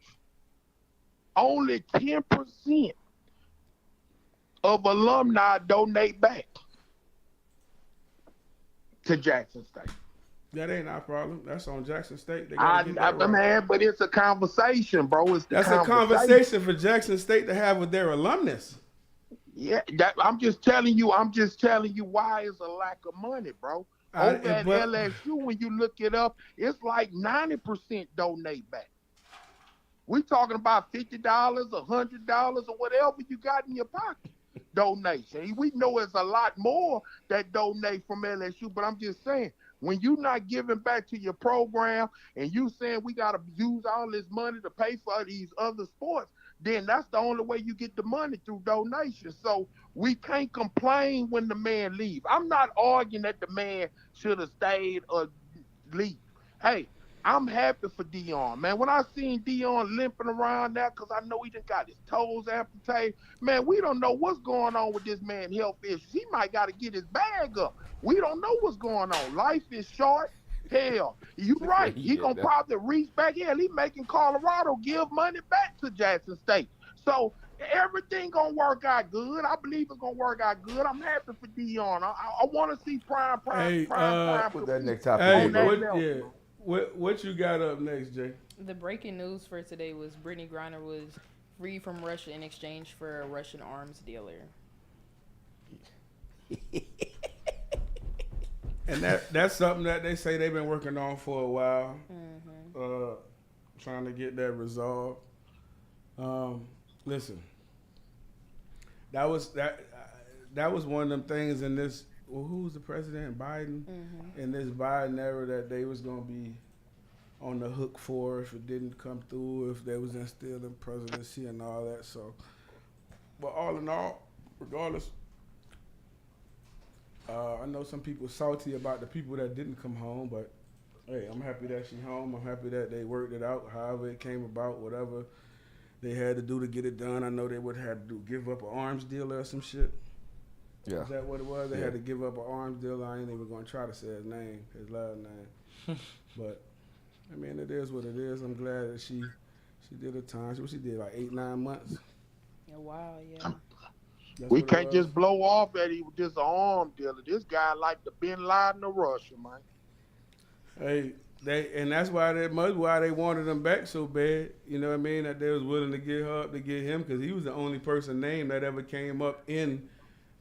Only 10% of alumni donate back to Jackson State. That ain't our problem. That's on Jackson State. Man, but it's a conversation, bro. That's a conversation for Jackson State to have with their alumnus. Yeah, I'm just telling you why it's a lack of money, bro. Over at LSU, when you look it up, it's like 90% donate back. We talking about $50, $100, or whatever you got in your pocket. Donation. We know it's a lot more that donate from LSU, but I'm just saying, when you're not giving back to your program and you saying we got to use all this money to pay for these other sports, then that's the only way you get the money, through donations. So we can't complain when the man leave. I'm not arguing that the man should have stayed or leave. Hey, I'm happy for Dion, man. When I seen Dion limping around now, because I know he done got his toes amputated, man, we don't know what's going on with this man's health issues. He might got to get his bag up. We don't know what's going on. Life is short. Hell, you right. He going to probably reach back. Hell, he making Colorado give money back to Jackson State. So everything going to work out good. I believe it's going to work out good. I'm happy for Dion. I want to see prime. Put that next topic. What you got up next, Jay? The breaking news for today was Brittney Griner was freed from Russia in exchange for a Russian arms dealer. And that's something that they say they've been working on for a while, trying to get that resolved. Listen, that was one of them things in this. Well, who was the president? Biden. In this Biden era, that they was gonna be on the hook for if it didn't come through, if they was instilled in presidency and all that. So, but all in all, regardless, I know some people salty about the people that didn't come home, but hey, I'm happy that she home. I'm happy that they worked it out, however it came about, whatever they had to do to get it done. I know they would have to give up an arms deal or some shit. Yeah. Is that what it was? They had to give up an arms deal. I ain't even going to try to say his name, his last name. But, I mean, it is what it is. I'm glad that she did her time. She did like 8-9 months. Yeah, wow, yeah. We can't just blow off that he was just an arm dealer. This guy like the Bin Laden of Russia, man. Hey, that's why they wanted him back so bad. You know what I mean? That they was willing to get her up to get him, because he was the only person named that ever came up in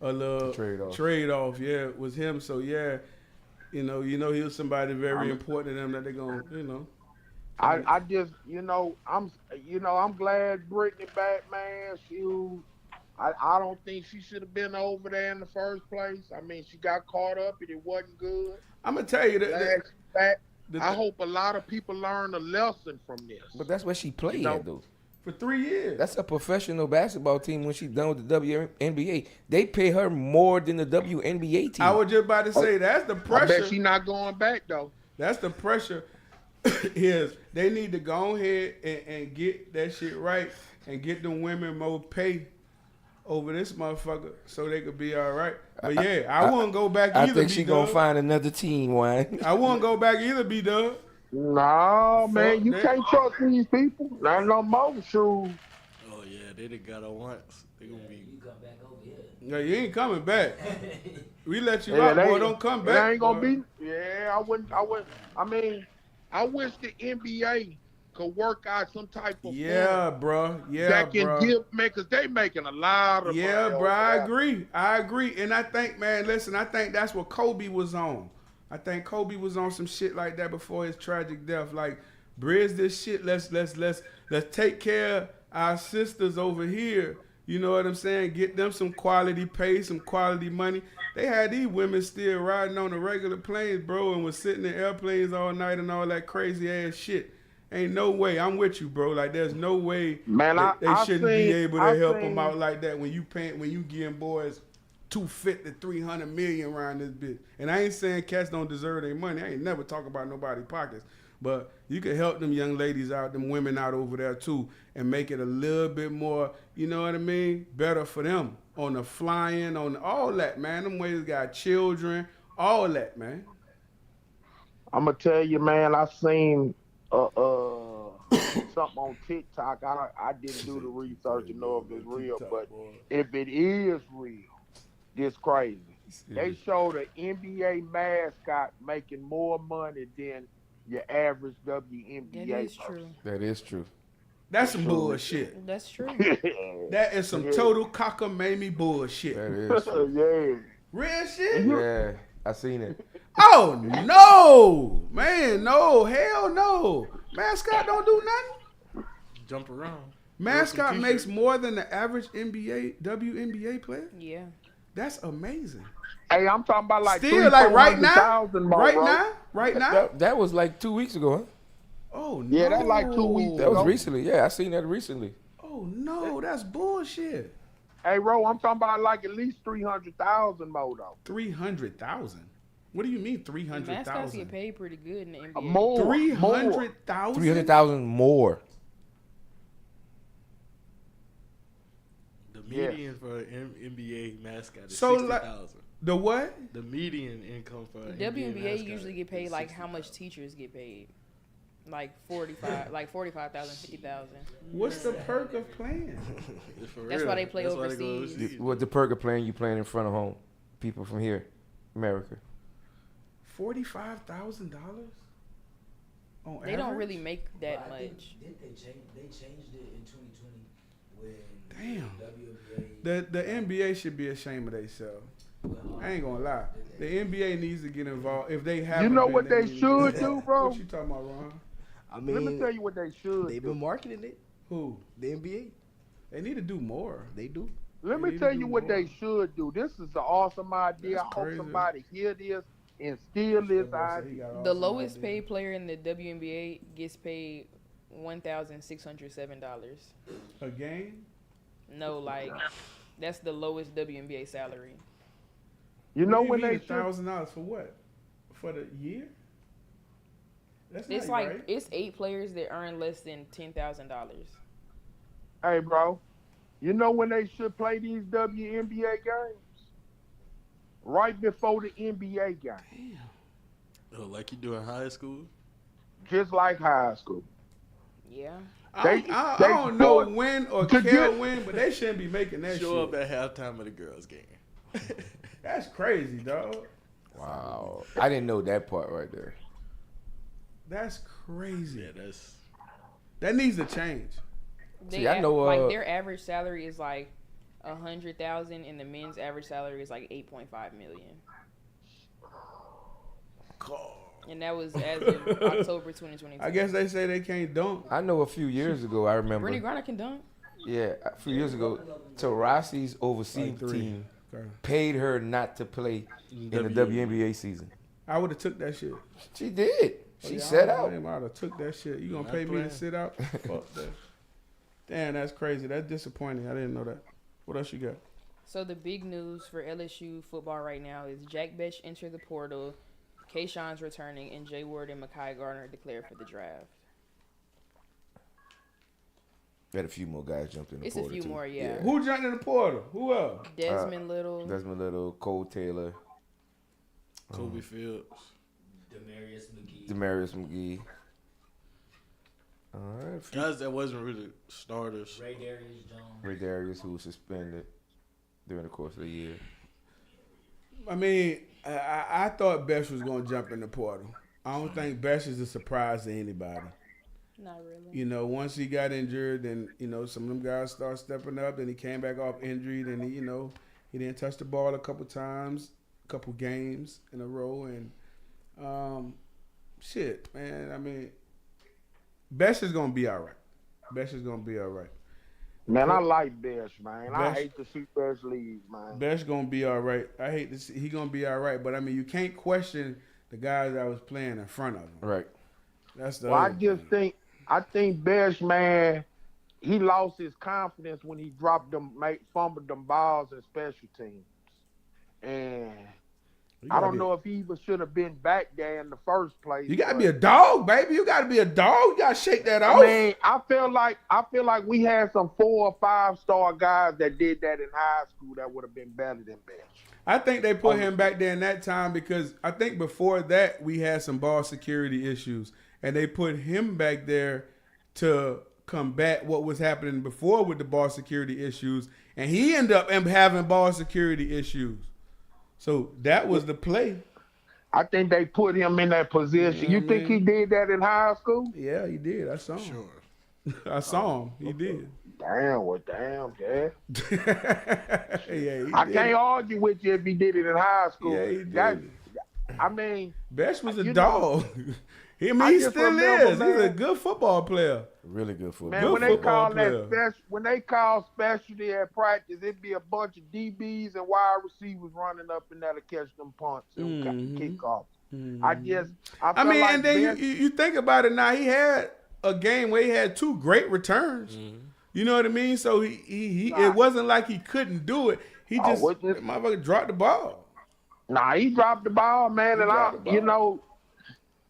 a little trade off. Yeah, it was him. So yeah, you know, he was somebody very important to them that they're gonna, you know. I just, I'm glad Brittney back, man. I don't think she should have been over there in the first place. I mean, she got caught up and it wasn't good. I'm gonna tell you that. I hope a lot of people learn a lesson from this. But that's what she played at, though. For 3 years. That's a professional basketball team. When she's done with the WNBA, they pay her more than the WNBA team. I was just about to say, that's the pressure. I bet she's not going back, though. That's the pressure. Is they need to go ahead and get that shit right and get the women more pay over this motherfucker so they could be all right. But yeah, I wouldn't go back either. I think she gonna find another team, Wayne. I wouldn't go back either, B-Dub. No, man, Fuck you that. can't trust these people. Not no more, shoot. Oh yeah, they done got her once. They gonna be. You come back over here. Yeah, you ain't coming back. We let you Yeah, out, they- boy. Don't come it back. ain't gonna boy. be. Yeah, I wouldn't. I mean, I wish the NBA could work out some type of Yeah, bro. Yeah, that can bro. give, man, because they making a lot of Yeah, money bro. I over agree. I agree. And I think, man, listen, I think that's what Kobe was on. I think Kobe was on some shit like that before his tragic death. Like, bridge this shit. Let's take care of our sisters over here. You know what I'm saying? Get them some quality pay, some quality money. They had these women still riding on the regular planes, bro, and was sitting in airplanes all night and all that crazy ass shit. Ain't no way. I'm with you, bro. Like, there's no way Man, they I shouldn't be seen- able to I help seen- them out like that when you getting boys 250, 300 million around this bitch. And I ain't saying cats don't deserve their money. I ain't never talking about nobody's pockets. But you can help them young ladies out, them women out over there too, and make it a little bit more, you know what I mean, better for them on the flying, on all that, man. Them ways got children, all that, man. I'm gonna tell you, man. I seen something on TikTok. I didn't do the research to know if it's real, but if it is real, this crazy. They showed an NBA mascot making more money than your average WNBA. That is person. true. That is true. That's some bullshit. That's true. That is some total cockamamie bullshit. That is true. Yeah. Real shit? Yeah, I seen it. Oh, no. Man, no. Hell no. Mascot don't do nothing. Jump around. Mascot Wear some makes t-shirts. more than the average WNBA player? Yeah. That's amazing. Hey, I'm talking about like Still, like right now? 300,000 more, Right bro. now? Right now? That was like 2 weeks ago, huh? Oh, no. Yeah, that's like 2 weeks That was ago. recently. Yeah, I seen that recently. Oh, no. That's bullshit. Hey, Ro, I'm talking about like at least 300,000 more though. 300,000? What do you mean The mascots 300,000? get paid pretty good in the NBA. More. 300,000? 300,000 more. The median for an NBA mascot is So, 60,000. The what? The median income for an WNBA mascot usually get paid is like how much teachers get paid. Like 45,000, 50,000. What's the perk of playing? For That's real. why they play That's why go overseas. What the perk of playing? You playing in front of home people from here, America. $45,000? On They don't average? really make that Well, I think- much. Didn't they change? They changed it in 2020 when Damn. WNBA. The NBA should be ashamed of themselves. I ain't gonna lie. The NBA needs to get involved. If they have, You know what they should do, bro? What you talking about, Ron? I Let me mean, tell you what they should they've do. been marketing it. Who? The NBA. They need to do more. They do. Let They me need tell to you do what more. they should do. This is an awesome idea. That's I hope crazy. somebody hear this and steal this idea. The lowest paid player in the WNBA gets paid $1,607. A game? No, like that's the lowest WNBA salary. You know when they they should. $1,000 for what? For the year? That's It's not like right. it's 8 players that earn less than $10,000. Hey, bro. You know when they should play these WNBA games? Right before the NBA game. Oh, like you do in high school? Just like high school. Yeah. I don't know when or care when, but they shouldn't be making that Show shit. up at halftime of the girls' game. That's crazy, dog. Wow, I didn't know that part right there. That's crazy. Yeah, that needs to change. See, I know, like their average salary is like 100,000, and the men's average salary is like 8.5 million. And that was as of October 2022. I guess they say they can't dunk. I know a few years ago, I remember. Brittney Griner can dunk. Yeah, a few years ago, Taurasi's overseas team paid her not to play in the WNBA season. I would have took that shit. She did. She Oh, yeah, sat I out. would have took that shit. You gonna Not pay me to playing. sit out? Fuck that. Damn, that's crazy. That's disappointing. I didn't know that. What else you got? So the big news for LSU football right now is Jack Besh entered the portal, Kayshawn's returning, and Jay Ward and Mekhi Garner declared for the draft. Had a few more guys jumped in the It's a portal. few too. more, yeah. Who jumped in the portal? Who else? Desmond Little. Desmond Little, Cole Taylor. Kobe Fields. Demarius McGee. McGee. All right. Guys that wasn't really starters. Ray Darius Jones. Ray Darius, who was suspended during the course of the year. I mean, I thought Best was going to jump in the portal. I don't think Best is a surprise to anybody. Not really. You know, once he got injured, then, you know, some of them guys started stepping up. Then he came back off injury. Then, he didn't touch the ball a couple times, a couple games in a row. And, shit, man, I mean, Best is going to be all right. Best is going to be all right. Man, I like Best, man. I Best- hate to see Best leave, man. Best going to be all right. I hate to see he going to be all right. But, I mean, you can't question the guys that was playing in front of him. Right. That's the Well, I other just thing. I think Best, man, he lost his confidence when he fumbled them balls in special teams. And I don't know if he even should have been back there in the first place. You gotta be a dog, baby. You gotta be a dog. You gotta shake that off. I mean, I feel like we had some 4 or 5 star guys that did that in high school that would have been better than Best. I think they put him back there in that time because I think before that we had some ball security issues, and they put him back there to combat what was happening before with the ball security issues, and he ended up having ball security issues. So that was the play. I think they put him in that position. You think he did that in high school? Yeah, he did. I saw him. Sure. I saw him. He did. Damn, Dad. Yeah, he I did. can't argue with you if he did it in high school. Yeah, he did. I mean, Best was a you dog. I He just still remember, is. He's a man. good football player. Really good football. man, Good when they football call player. that when they call specialty at practice, it'd be a bunch of DBs and wide receivers running up and there to catch them punts and kick off. I feel mean, like and then Best- you think about it now. He had a game where he had 2 great returns. You know what I mean? So he it wasn't like he couldn't do it. He just motherfucker dropped the ball. Nah, he dropped the ball, man, He and dropped the you ball. know,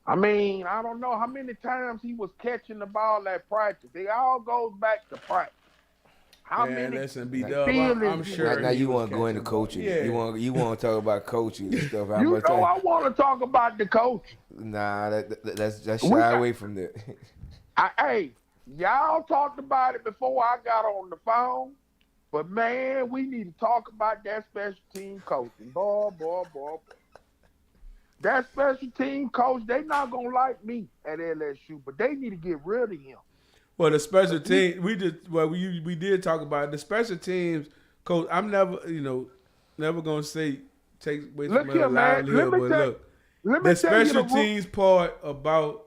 I mean, I don't know how many times he was catching the ball at practice. It all goes back to practice. How Man, many? listen, B-Dub, feelings I'm you- sure. Now he you was want to go into catching the coaching. ball. Yeah. You want to talk about coaching and stuff. How You much know, I want to talk about the coach. Nah, that's We shy got- away from that. Hey, y'all talked about it before I got on the phone, but man, we need to talk about that special team coaching. Boy. That special team coach, they not gonna like me at LSU, but they need to get rid of him. Well, the special team, we did talk about it. The special teams coach. I'm never gonna say take away Look from here, the man. livelihood, but look, the special teams part about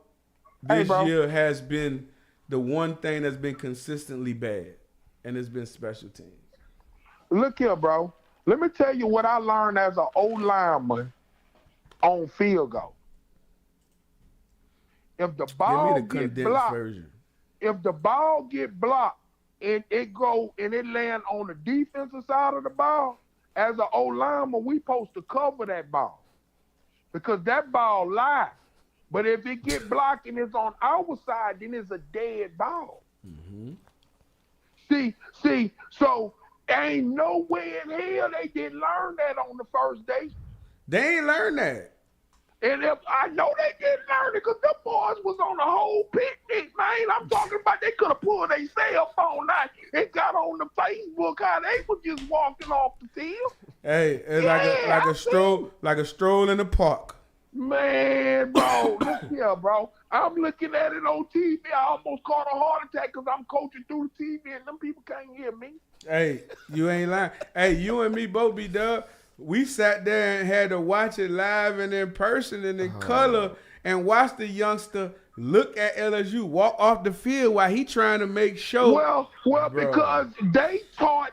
this year has been the one thing that's been consistently bad, and it's been special teams. Look here, bro. Let me tell you what I learned as an old lineman on field goal. If the ball Give me the get condensed blocked, version. if the ball get blocked and it land on the defensive side of the ball, as an old lineman, we supposed to cover that ball because that ball live. But if it get blocked and it's on our side, then it's a dead ball. See, so ain't no way in hell they didn't learn that on the first day. They ain't learned that. And if I know they didn't learn it because the boys was on the whole picnic, man. I'm talking about they could have pulled their cell phone out and got on the Facebook how they was just walking off the field. Hey, it's Yeah, like a stroll in the park. Man, bro, look here, bro. I'm looking at it on TV. I almost caught a heart attack because I'm coaching through the TV and them people can't hear me. Hey, you ain't lying. Hey, you and me both, B-Dub. We sat there and had to watch it live and in person and in color and watch the youngster look at LSU walk off the field while he trying to make sure. Well, Bro. because they taught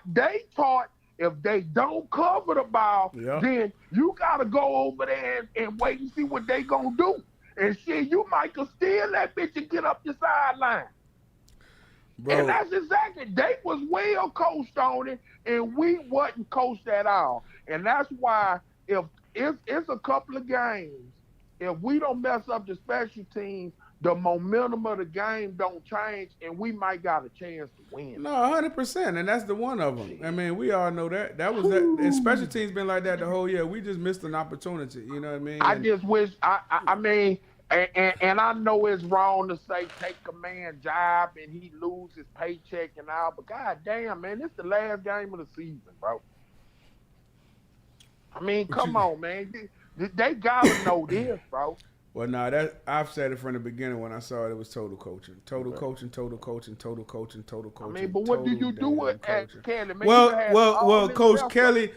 if they don't cover the ball, then you gotta go over there and wait and see what they gonna do. And shit, you might could steal that bitch and get up the sideline. Bro. And that's exactly, they was well coached on it, and we wasn't coached at all. And that's why if it's a couple of games, if we don't mess up the special teams, the momentum of the game don't change, and we might got a chance to win. No, 100%, and that's the one of them. I mean, we all know that. That was that. And special teams been like that the whole year. We just missed an opportunity. You know what I mean? I just wish. I mean, and I know it's wrong to say take a man's job and he lose his paycheck and all, but goddamn, man, this the last game of the season, bro. I mean, come on, man. They gotta know this, bro. Well, no, that I've said it from the beginning when I saw it. It was total coaching, total coaching, total coaching, total coaching, total coaching. I mean, but what do you do with Kelly? Man, well, Coach Kelly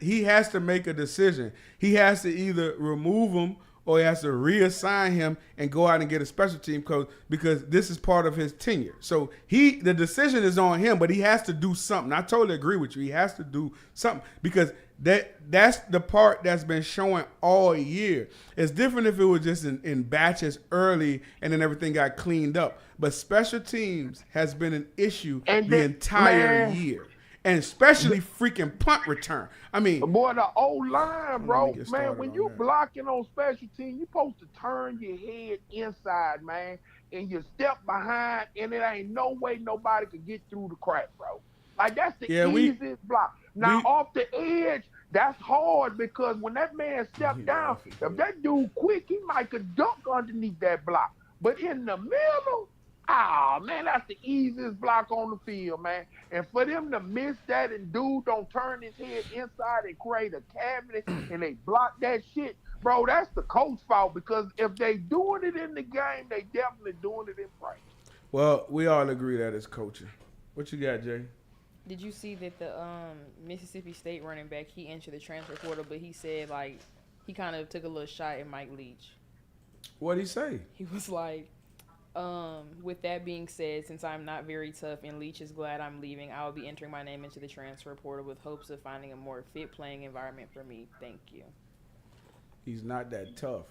he has to make a decision. He has to either remove him or he has to reassign him and go out and get a special team coach because this is part of his tenure. So the decision is on him, but he has to do something. I totally agree with you. He has to do something because that's the part that's been showing all year. It's different if it was just in batches early and then everything got cleaned up. But special teams has been an issue the entire year. And especially freaking punt return. I mean, boy, the O-line, bro, man, when you blocking on special team, you supposed to turn your head inside, man, and you step behind, and it ain't no way nobody could get through the crack, bro. Like, that's the easiest block. Now, off the edge, that's hard because when that man stepped down, if that dude quick, he might could dunk underneath that block. But in the middle, man, that's the easiest block on the field, man. And for them to miss that and dude don't turn his head inside and create a cabinet and they block that shit, bro, that's the coach's fault because if they doing it in the game, they definitely doing it in practice. Well, we all agree that it's coaching. What you got, Jay? Did you see that the Mississippi State running back, he entered the transfer portal, but he said, like, he kind of took a little shot at Mike Leach. What'd he say? He was like, with that being said, since I'm not very tough and Leach is glad I'm leaving, I will be entering my name into the transfer portal with hopes of finding a more fit playing environment for me. Thank you. He's not that tough.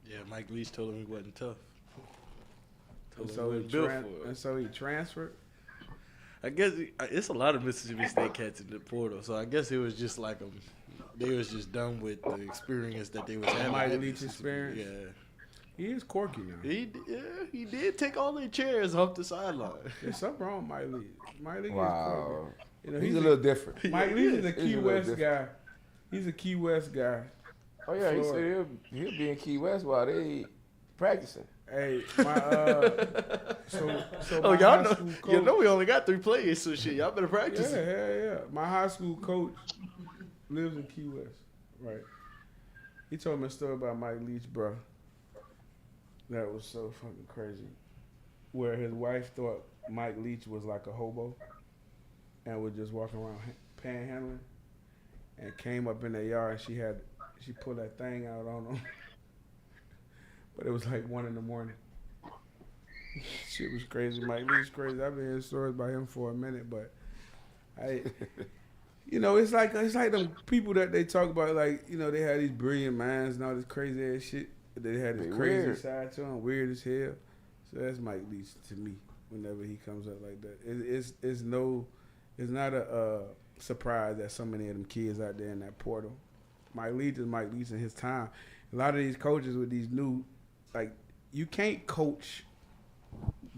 Yeah, Mike Leach told him he wasn't tough. And so he transferred? I guess it's a lot of Mississippi State cats in the portal, so I guess it was just like they was just done with the experience that they was having. Mike Leach experience? Yeah. He is quirky now. He did take all their chairs off the sideline. There's something wrong with Mike Leach. Mike Leach is quirky. You know, he's a little different. Mike Leach is a Key West guy. He's a Key West guy. Oh yeah, he said he'll be in Key West while they practicing. Hey, so y'all know, you know we only got 3 players, so shit, y'all better practice. Yeah. My high school coach lives in Key West, right? He told me a story about Mike Leach, bro. That was so fucking crazy. Where his wife thought Mike Leach was like a hobo and would just walk around panhandling, and came up in their yard and she pulled that thing out on him. But it was like 1 a.m. Shit was crazy. Mike Leach crazy. I've been hearing stories about him for a minute, but it's like them people that they talk about, like, you know, they had these brilliant minds and all this crazy ass shit. They had this crazy side to him, weird as hell. So that's Mike Leach to me. Whenever he comes up like that, it's not a surprise that so many of them kids out there in that portal. Mike Leach is Mike Leach in his time. A lot of these coaches with these new, like, you can't coach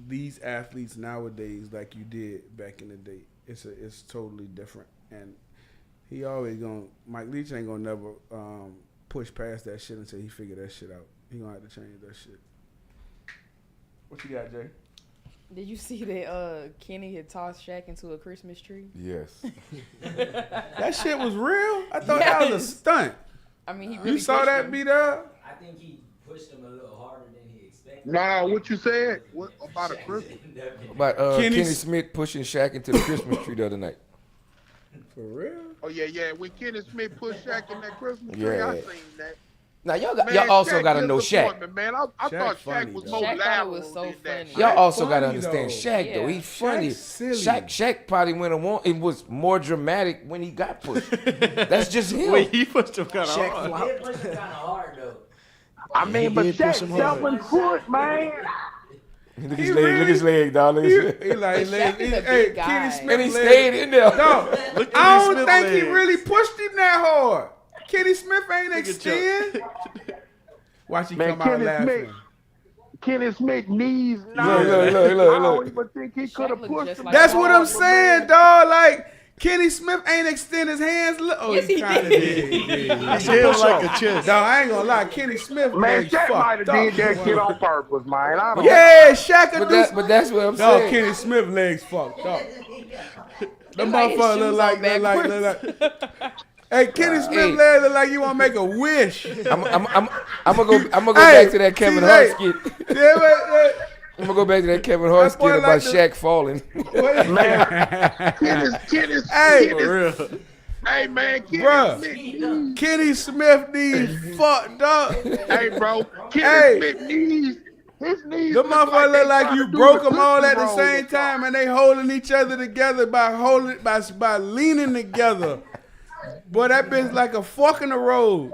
these athletes nowadays like you did back in the day. It's totally different, and Mike Leach ain't gonna never push past that shit until he figure that shit out. He gonna have to change that shit. What you got, Jay? Did you see that Kenny had tossed Shaq into a Christmas tree? Yes. That shit was real? I thought that was a stunt. I mean, he really you saw that him. beat up? I think he pushed him a little harder than he expected. Nah, what you said? What about a Christmas? About Kenny Smith pushing Shaq into the Christmas tree the other night. For real? Oh yeah. When Kenny Smith pushed Shaq in that Christmas tree, I seen that. Now y'all also gotta know Shaq. Man, I thought Shaq was more lateral was so funny. Y'all also gotta understand Shaq though. He's funny. Shaq probably went on. It was more dramatic when he got pushed. That's just him. Wait, he pushed him kind of hard. He did push him kind of hard though. I mean, but Shaq 7 foot, man. Look at his leg, dog. He like leg. Hey, Kenny Smith. And he stayed in there. No, I don't think he really pushed him that hard. Kenny Smith ain't extend. Watch him come out laughing. Kenny Smith knees. Look. I don't even think he could have pushed him. That's what I'm saying, dog. Like Kenny Smith ain't extend his hands. Oh, yes, he kind of did. did. That's a like a chest. Dog, I ain't gonna lie. Kenny Smith, Man, legs Shaq fucked might have up. did that shit on purpose, man. I don't Yeah, Shaq could do. But that's what I'm Dog, saying. Kenny Smith legs fucked up. The like his motherfucker shoes look like. Hey, Kenny Smith Hey. legs look like you want to make a wish. I'm gonna go back to that Kevin Hart skit. Yeah, wait. I'm gonna go back to that Kevin Hart That boy skit about like the- Shaq falling. Kenny, Hey, For real. hey man, Kenny Bruh. Smith knees. Kenny Smith knees fucked up. Hey, bro, Kenny Hey. Smith knees. His knees. The look motherfucker they look like trying you to do broke the them all at Tootsie the Roll same or time, and they holding each other together by leaning together. Boy, that bitch like a fork in the road.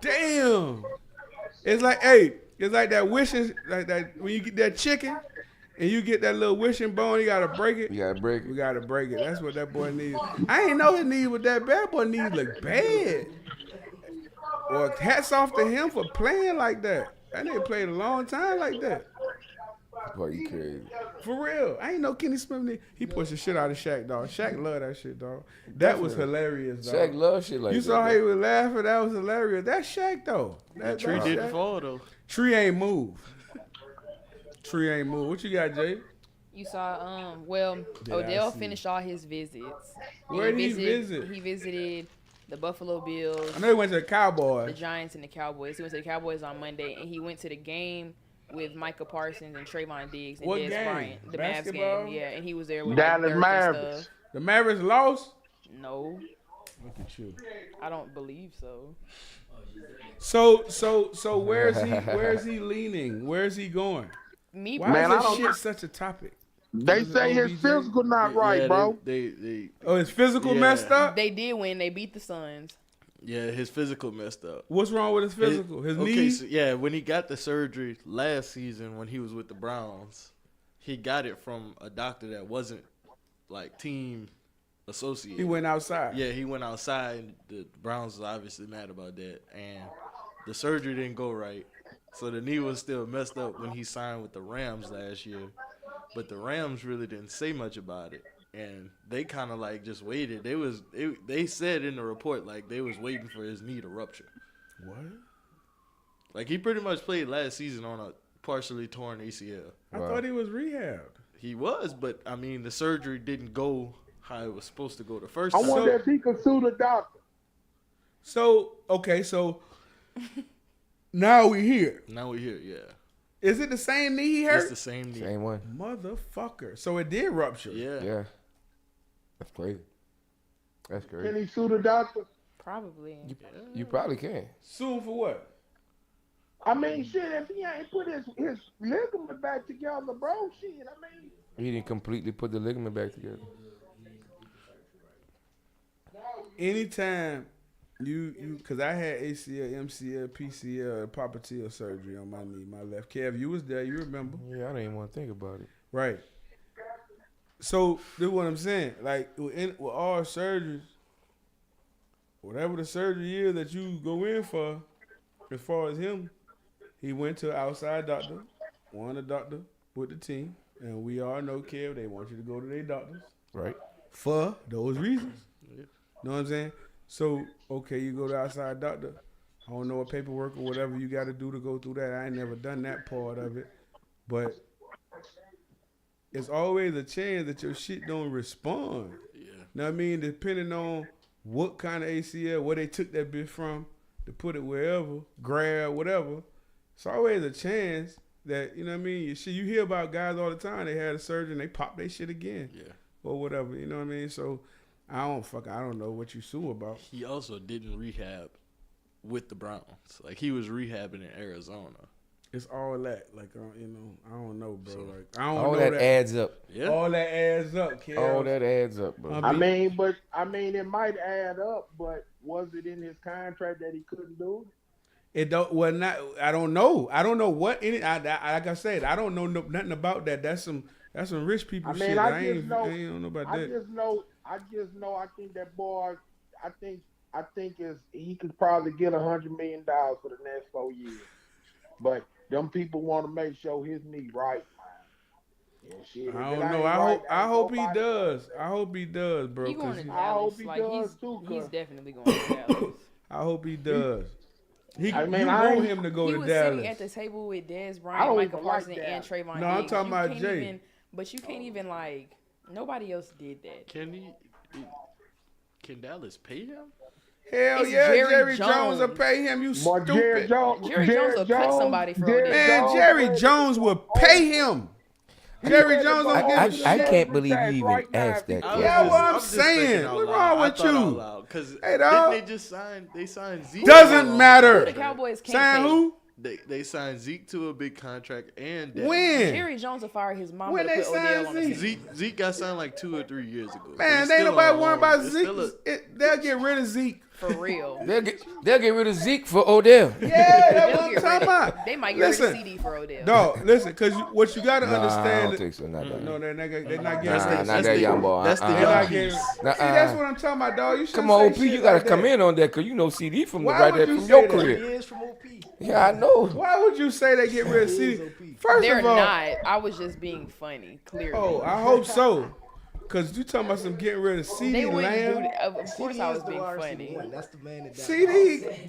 Damn. It's like, hey, it's like that wishing, like that when you get that chicken and you get that little wishing bone, you gotta break it. You gotta break We it. gotta break it. That's what that boy needs. I ain't know his knee was that bad. Boy, knees look bad. Well, hats off to him for playing like that. That nigga played a long time like that. Boy, you crazy. For real. I ain't know Kenny Smith. He pushed the shit out of Shaq, dog. Shaq love that shit, dog. That was hilarious, dog. Shaq love shit like You that. saw how though. he was laughing. That was hilarious. That's Shaq, though. That Tree dog, didn't Shaq. fall though. Tree ain't move. Tree ain't move. What you got, Jay? You saw, Odell finished all his visits. Where did he visit? He visited the Buffalo Bills, I know he went to the the Cowboys. Giants, and the Cowboys. He went to the Cowboys on Monday, and he went to the game with Micah Parsons and Trayvon Diggs and What Dez game? Bryant. The Basketball? Mavs game, yeah. And he was there with Dallas Dirk and Mavericks. stuff. The Mavericks lost? No, Look at you. I don't believe so. So where's he leaning? Where's he going? Me, Why Man, I is this don't- shit such a topic? They say his OBJ? physical not right, Yeah, bro. They Oh, his physical Yeah. messed up? they did win. They beat the Suns. yeah, his physical messed up. What's wrong with his physical? His okay, knees? so, yeah, when he got the surgery last season when he was with the Browns, he got it from a doctor that wasn't like team associated. He went outside. Yeah, he went outside. And the Browns was obviously mad about that, and the surgery didn't go right, so the knee was still messed up when he signed with the Rams last year. But the Rams really didn't say much about it, and they kind of like just waited. They said in the report like they was waiting for his knee to rupture. What? Like he pretty much played last season on a partially torn ACL. I thought he was rehabbed. He was, but I mean the surgery didn't go how it was supposed to go the first I time. wonder if he could sue the doctor. So now we here. Now we're here, yeah. Is it the same knee he hurt? It's the same knee. Same one. Motherfucker. So it did rupture. Yeah. Yeah. That's crazy. That's Can crazy. he sue the doctor? Probably. You probably can. Sue him for what? I mean, shit, if he ain't put his ligament back together, bro, shit, I mean. He didn't completely put the ligament back together. Anytime you, cause I had ACL, MCL, PCL, popliteal surgery on my knee, my left. Kev, you was there, you remember? Yeah, I didn't even want to think about it. Right. So this is what I'm saying. Like with all surgeries, whatever the surgery is that you go in for, as far as him, he went to an outside doctor, one a doctor with the team, and we all know, Kev, they want you to go to their doctors. Right. For those reasons. Know what I'm saying? So, okay, you go to outside doctor. I don't know what paperwork or whatever you got to do to go through that. I ain't never done that part of it. But it's always a chance that your shit don't respond. Yeah. Know what I mean? Depending on what kind of ACL, where they took that bitch from to put it wherever, grab, whatever. It's always a chance that, you know what I mean? You hear about guys all the time, they had a surgery and they pop their shit again. Yeah. Or whatever, you know what I mean? So I don't know what you sue about. He also didn't rehab with the Browns. Like he was rehabbing in Arizona. It's all that, like you know, I don't know, bro. Like I don't All know that adds up. Yeah. All that adds up, kid. All that adds up, bro. I mean, it might add up, but was it in his contract that he couldn't do it? It don't. Well, not. I don't know. I don't know what any. Like I said, I don't know nothing about that. That's some rich people I mean, shit. I I just ain't know about I that. just know. I think that boy. I think he could probably get $100 million for the next 4 years. But them people want to make sure his knee right. Yeah, shit, I if it don't know. ain't right, I ain't hope he nobody- does. I hope he does, bro. He going 'cause to I hope Dallas. he Like does too, he's cuz. definitely going to Dallas. I hope he does. I mean, you I want ain't- him to go He to was Dallas. sitting at the table with Dez I Bryant, don't Michael even like Parsons, and Dallas. Trayvon No, I'm Diggs. talking You about can't Jay. even, but you can't even like nobody else did that. Can Dallas pay him? Hell It's yeah, Jerry Jerry Jones will Jones. pay him. You Boy, Jerry stupid. Jones, Jerry Jones will cut somebody for Jerry Odell. Man, Jones Jerry ready to Jones go will pay him. Jerry ready to Jones go don't I, give a I shit. can't believe you even Right now, asked that if he- question. Yeah, what I'm just saying. thinking out What's loud. wrong I with thought you? out loud, 'cause Hey, dog. didn't they signed Zeke? Doesn't matter. The Cowboys can't Sign pay. who? They signed Zeke to a big contract and Dak. When? Jerry Jones will fire his mom When to they put Odell on the signed team. Zeke got signed like 2 or 3 years ago. Man, He's ain't still nobody on worried about it's Zeke. still They'll get rid of Zeke. For real. They'll get rid of Zeke for Odell. Yeah, that's They'll what I'm get talking rid of- about. They might get rid Listen, of CD for Odell. Dog, listen, because what you got to Nah, I understand. don't think so. Not that. No, they're not getting Nah, rid not of that young boy. That's the They're young not piece. getting. Nuh-uh. See, that's what I'm talking about, dog. You Come shouldn't on, say OP, shit you gotta like come that. in on that because you know CD from the Why right would there you from say your that? career. He is from OP. Yeah, I know. Why would you say they get rid of CD? First They're of all, not. I was just being funny, clearly. oh, I hope so. Because you talking about some getting rid of CD They wouldn't do Lamb. that. Of course, I was being funny. That's the man that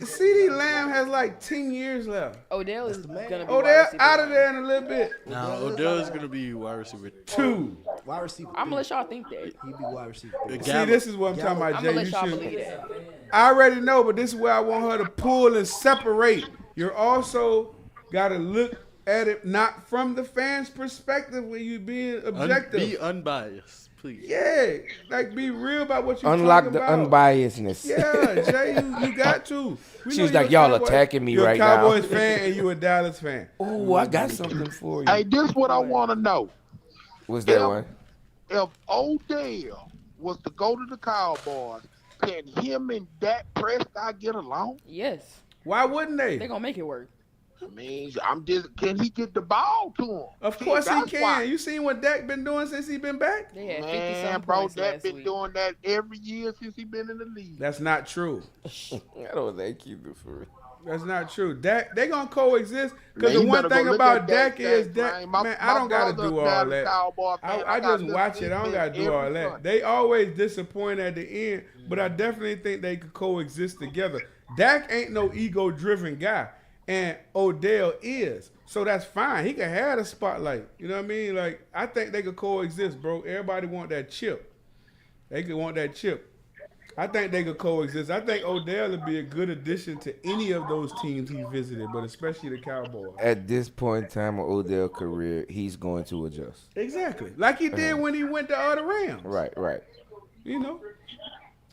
CD Lamb has like 10 years left. Odell is gonna be Oh, wide they're receiver out of one. there in a little bit. Now Odell is gonna be wide receiver 2. wide receiver. I'm gonna let y'all think that. He be wide receiver. See, this is what I'm talking about, I'm Jay. gonna let You y'all should. believe that. I already know, but this is where I want her to pull and separate. You're also got to look at it not from the fans' perspective when you being objective. Be unbiased, please. Yeah, like be real about what you Unlock talking the about. unbiasedness. Yeah, Jay, you got to. We She know was you like, a y'all Cowboys- attacking me you're right a now. Cowboys fan and you a Dallas fan. Oh, I got something for you. Hey, this what I want to know. What's that one? If Odell was to go to the Cowboys, can him and Dak Prescott get along? Yes. Why wouldn't they? They're gonna make it work. I mean, can he get the ball to him? Of course he That's can. why. You seen what Dak been doing since he been back? They had 50 Man, some bro, points Dak last been week. doing that every year since he been in the league. That's not true. I don't think you do for real. That's not true. Dak, they gonna coexist because Man, the you one better thing go look about at Dak Dak, is man. Dak. My I don't gotta brother do all Dallas that. Cowboy fan. I I just got watch it. I don't gotta do all every that. Sunday. They always disappoint at the end, but I definitely think they could coexist together. Dak ain't no ego-driven guy, and Odell is. So that's fine. He can have the spotlight. You know what I mean? Like, I think they could coexist, bro. Everybody want that chip. They could want that chip. I think they could coexist. I think Odell would be a good addition to any of those teams he visited, but especially the Cowboys. At this point in time of Odell's career, he's going to adjust. Exactly. Like he did when he went to the Rams. Right, right. You know?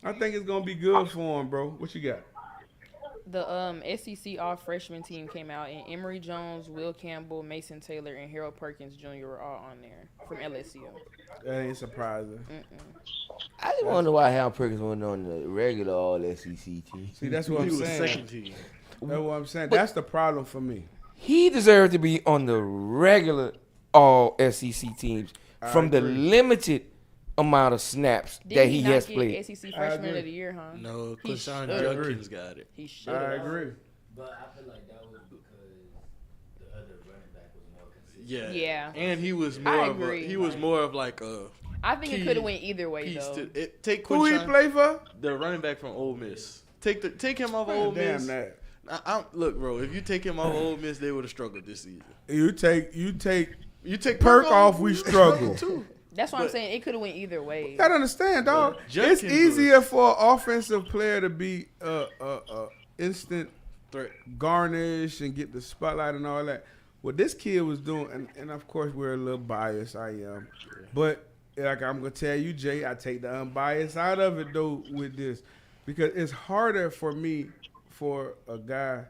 I think it's going to be good for him, bro. What you got? The SEC all freshman team came out, and Emory Jones, Will Campbell, Mason Taylor, and Harold Perkins Jr. were all on there from LSU. That ain't surprising. I just wonder why Hal Perkins wasn't on the regular all SEC team. See, that's what I'm He was saying. second team. That's what I'm saying. That's the problem for me. He deserved to be on the regular all SEC teams from the limited amount of snaps Did that he not has get played. SEC Freshman of the Year, huh? No, He Quinshon should've. Judkins got it. He should. I agree. But I feel like that was because the other running back was more consistent. Yeah. Yeah. And he was I more of a, agree. he was more of like a I think it key could have went either way, piece though. to it. Take Who he Quinshon, play for? the running back from Ole Miss. Take him off of Ole Damn Miss. that. Look, bro, if you take him off of Ole Miss, they would have struggled this season. You take Perk off, we struggle. too. That's what I'm saying. It could have went either way. You gotta understand, dog. But It's Judkins easier for an offensive player to be instant threat, garnish and get the spotlight and all that. What this kid was doing, and of course we're a little biased, I am, but like I'm gonna tell you, Jay, I take the unbiased out of it though with this, because it's harder for me for a guy,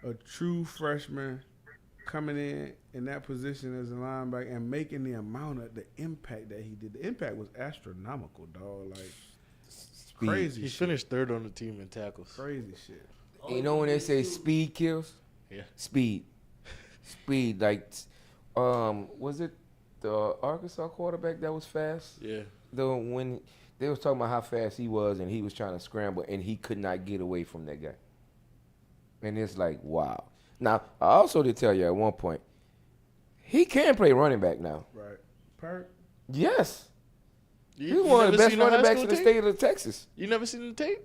a true freshman, coming in that position as a linebacker and making the amount of the impact that he did. The impact was astronomical, dog. Like crazy. He shit. finished third on the team in tackles. Crazy shit. You know when they say speed kills? Yeah. Speed. Like, was it the Arkansas quarterback that was fast? Yeah. Though when they was talking about how fast he was and he was trying to scramble and he could not get away from that guy. And it's like, wow. Now, I also did tell you at one point, he can play running back now. Right. Perk. Yes. He's You one of the never best seen no running high backs school in the tape? state of Texas. You never seen the tape?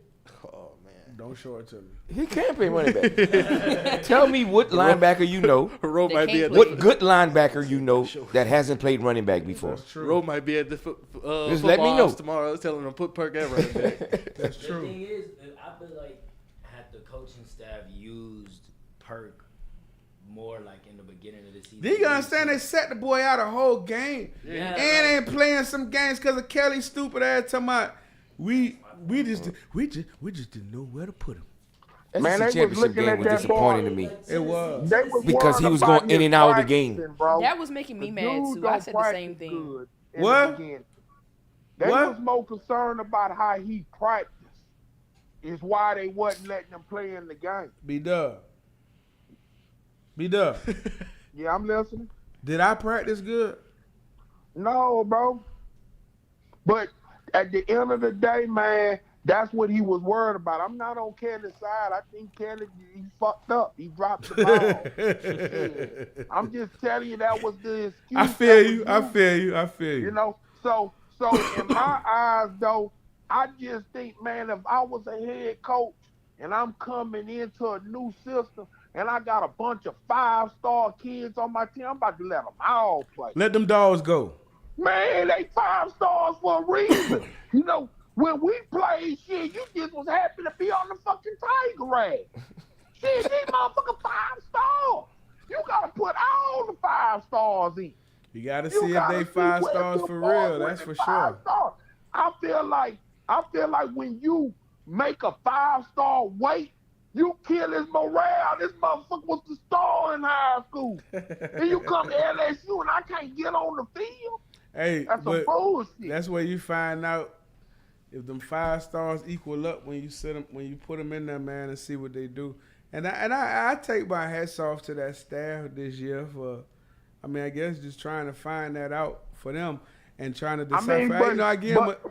Oh man, don't show it to me. He can play running back. Tell me what linebacker you know. Ro might be at what good linebacker you know that hasn't played running back before. That's true. Ro might be at the Just let me football know. house tomorrow. Telling him to put Perk at running back. That's The true. thing is, I feel like had the coaching staff used Perk more like in the beginning of the season. Do you understand? They set the boy out a whole game, Yeah. and ain't playing some games because of Kelly's stupid ass talking about we just didn't know where to put him. Man, they was looking at that disappointing boy. to me. It was They was Because he worried was about going in his and out of the game. practicing, bro. That was making me The mad dude too. I don't said the same practice thing. good in What? the beginning. They What? was more concerned about how he practiced. Is why they wasn't letting him play in the game. B-Dub. Yeah, I'm listening. Did I practice good? No, bro. But at the end of the day, man, that's what he was worried about. I'm not on Kelly's side. I think Kelly, he fucked up. He dropped the ball. Shit. I'm just telling you that was the excuse. I feel you. You know, so in my eyes, though, I just think, man, if I was a head coach and I'm coming into a new system and I got a bunch of 5-star kids on my team, I'm about to let them all play. Let them dogs go. Man, they 5 stars for a reason. You know, when we played, shit, you just was happy to be on the fucking Tiger rag. Shit, these motherfucking 5 stars. You gotta put all the 5 stars in. You gotta You see if gotta they see 5 where stars the for ball real. went That's in for 5 sure. stars. I feel like when you make a 5-star weight, you kill his morale. This motherfucker was the star in high school. And you come to LSU and I can't get on the field. Hey, That's some but bullshit. that's where you find out if them 5 stars equal up when you sit them, when you put them in there, man, and see what they do. And I take my hats off to that staff this year for, I guess just trying to find that out for them and trying to decipher.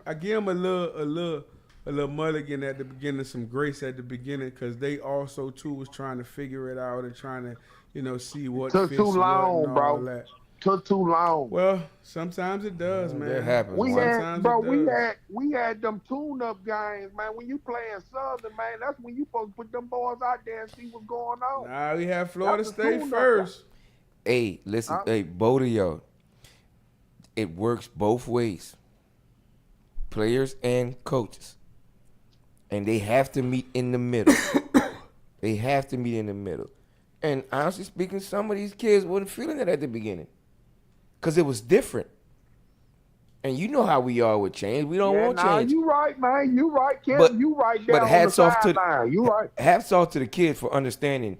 I give them a little mulligan at the beginning, some grace at the beginning, because they also too was trying to figure it out and trying to, see what Took fits too long, what and bro. all that. Took too long. Well, sometimes it does, man. That happens. We Sometimes had them tune-up games, man. When you playing Southern, man, that's when you supposed to put them boys out there and see what's going on. Nah, we have Florida That's the State tune-up first. Hey, listen, hey, both of y'all. It works both ways. Players and coaches. And they have to meet in the middle. They have to meet in the middle. And honestly speaking, some of these kids wasn't feeling it at the beginning. Because it was different. And you know how we are with change. We don't want change. You right, man. You right, Kevin. You right there on the sideline. You right. Hats off to the kid for understanding,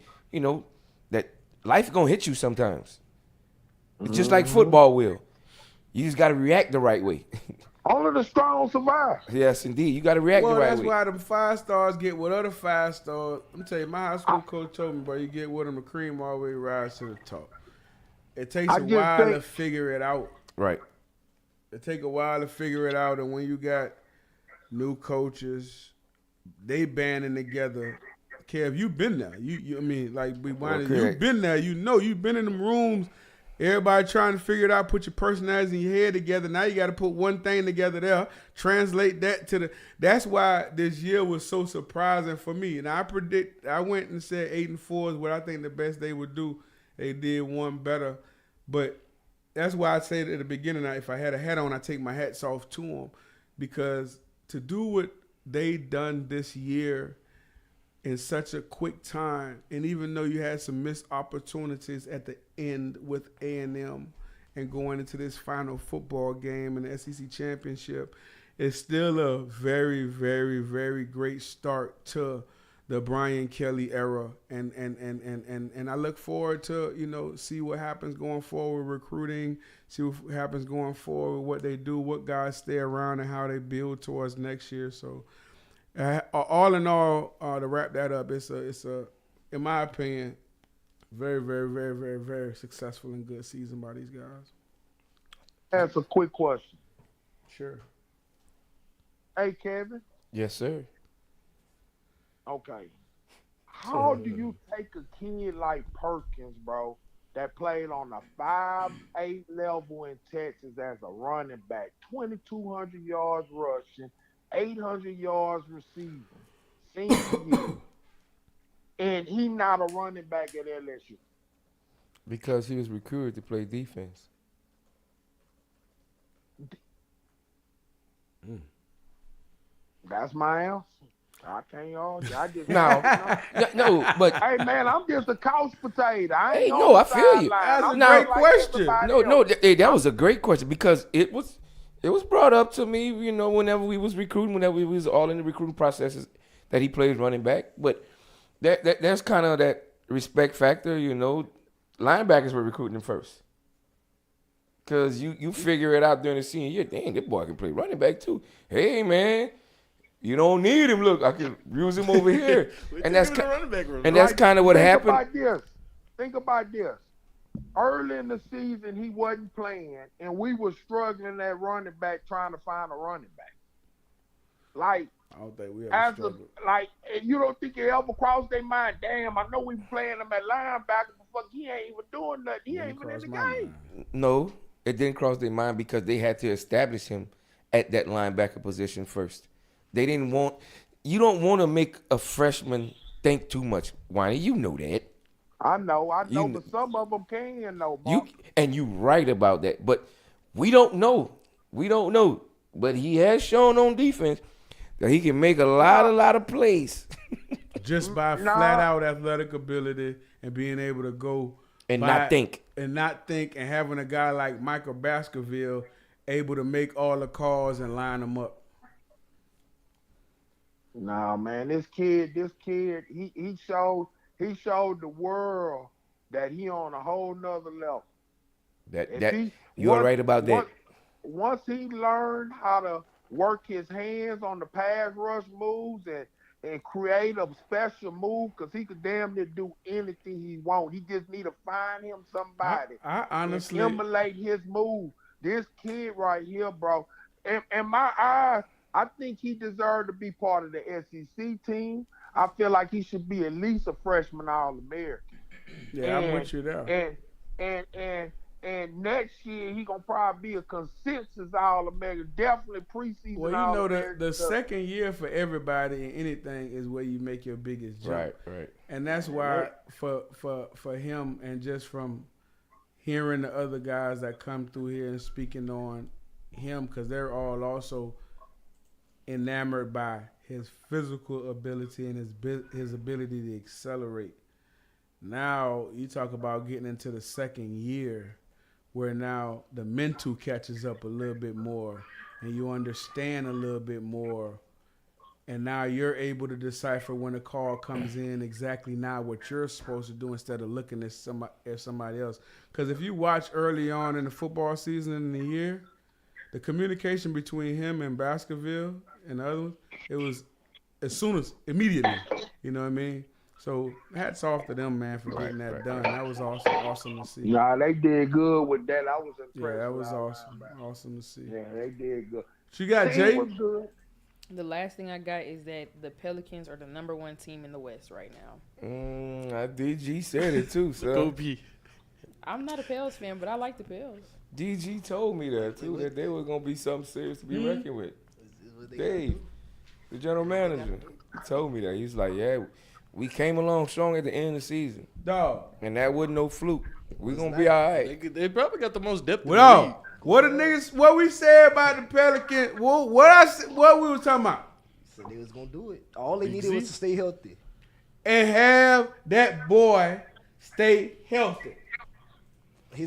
that life gonna hit you sometimes. It's just like football will. You just gotta react the right way. Only the strong survive. Yes, indeed. You gotta react the right that's way. why them 5 stars get with other 5 stars. I'm tell you, my high school coach told me, bro, you get with them, the cream always rise to the top. It takes a while to figure it out. Right. It take a while to figure it out, and when you got new coaches, they banding together. Kev, you been there. You've been there. You've been in them rooms. Everybody trying to figure it out. Put your personalities in your head together. Now you got to put one thing together there. Translate that to That's why this year was so surprising for me. And I went and said 8-4 is what I think the best they would do. They did one better, but that's why I said at the beginning, if I had a hat on, I take my hats off to them, because to do what they done this year in such a quick time, and even though you had some missed opportunities at the end with A&M and going into this final football game in the SEC championship, it's still a very, very, very great start to the Brian Kelly era, and I look forward to see what happens going forward with recruiting, see what happens going forward, what they do, what guys stay around, and how they build towards next year. So, all in all, to wrap that up, it's a in my opinion, very, very, very, very, very successful and good season by these guys. That's a quick question. Sure. Hey, Kevin. Yes, sir. Okay. How do you take a kid like Perkins, bro, that played on a 5'8" level in Texas as a running back, 2,200 yards rushing, 800 yards receiving, senior year, and he not a running back at LSU? Because he was recruited to play defense. That's my answer. I can't argue. I just no, but hey man, I'm just a couch potato. I ain't I feel you. That's a great question. That was a great question because it was brought up to me, whenever we was recruiting, whenever we was all in the recruiting processes, that he plays running back. But there's kind of that respect factor, Linebackers were recruiting him first. Because you figure it out during the senior year. Dang, that boy can play running back too. Hey, man, you don't need him. Look, I can use him over here. and that's kind of what happened. Think about this. Early in the season, he wasn't playing, and we were struggling at running back trying to find a running back. Like, I don't think we ever struggled. You don't think it ever crossed their mind, damn, I know we playing him at linebacker, but fuck, he ain't even doing nothing. He ain't even in the game. No, it didn't cross their mind because they had to establish him at that linebacker position first. They didn't want – you don't want to make a freshman think too much, Whiney. You know that. I know, but some of them can know. And you right about that. But we don't know. But he has shown on defense that he can make a lot of plays. Just by flat out athletic ability and being able to go and not think and having a guy like Michael Baskerville able to make all the calls and line them up. Nah, man, this kid, he showed the world that he on a whole nother level. You are right about that. Once he learned how to work his hands on the pass rush moves and create a special move, because he could damn near do anything he want. He just need to find him somebody. I honestly and emulate his move. This kid right here, bro. In my eyes, I think he deserved to be part of the SEC team. I feel like he should be at least a freshman All-American. Yeah, I'm with you there. And next year he gonna probably be a consensus All-American, definitely preseason. Well, All-American. the second year for everybody in anything is where you make your biggest jump. Right. And that's why for him, and just from hearing the other guys that come through here and speaking on him, because they're all also enamored by his physical ability and his ability to accelerate. Now you talk about getting into the second year, where now the mental catches up a little bit more and you understand a little bit more, and now you're able to decipher when a call comes in exactly now what you're supposed to do instead of looking at somebody else. Because if you watch early on in the football season in the year, the communication between him and Baskerville and the other ones, it was immediately, you know what I mean? So hats off to them, man, for getting that done. That was awesome to see. Nah, they did good with that. I was impressed. Yeah, that was awesome to see. Yeah, they did good. She got Jay. Was good. The last thing I got is that the Pelicans are the #1 team in the West right now. DG said it too, so. Go B. I'm not a Pels fan, but I like the Pels. DG told me that too, that they were gonna be something serious to be reckoned with. Dave, the general manager, told me that. He's like, yeah, we came along strong at the end of the season. Dog. And that wasn't no fluke. We gonna be all right. They probably got the most depth. Well, what we said about the Pelicans, what we was talking about? So they was gonna do it. All they needed was to stay healthy. And have that boy stay healthy.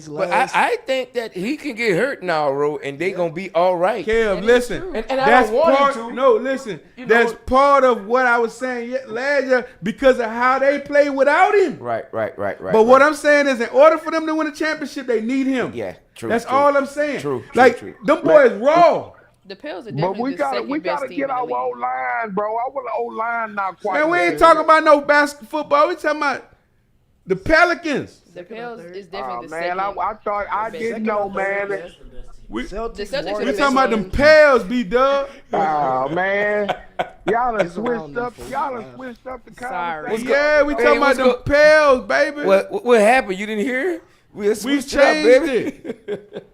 But I think that he can get hurt now, Ro, and they gonna be all right. Kev, listen. And I don't want him to. No, listen. That's part of what I was saying last year because of how they play without him. Right. But what I'm saying is, in order for them to win a championship, they need him. Yeah, true. That's all I'm saying. True. Them boys raw. The Pels are But definitely we gotta team get in the our league. O-line, bro. Our O-line not quite. Man, we ain't talking about no football. We talking about The Pelicans. The Pels is definitely the man, second. I thought I didn't know, man. We Celtics are talking the about best them Pels, B-Dub. Oh man, y'all done switched up. Y'all done switched up the conversation. Yeah, we talking about them Pels, baby. What happened? You didn't hear? We changed it.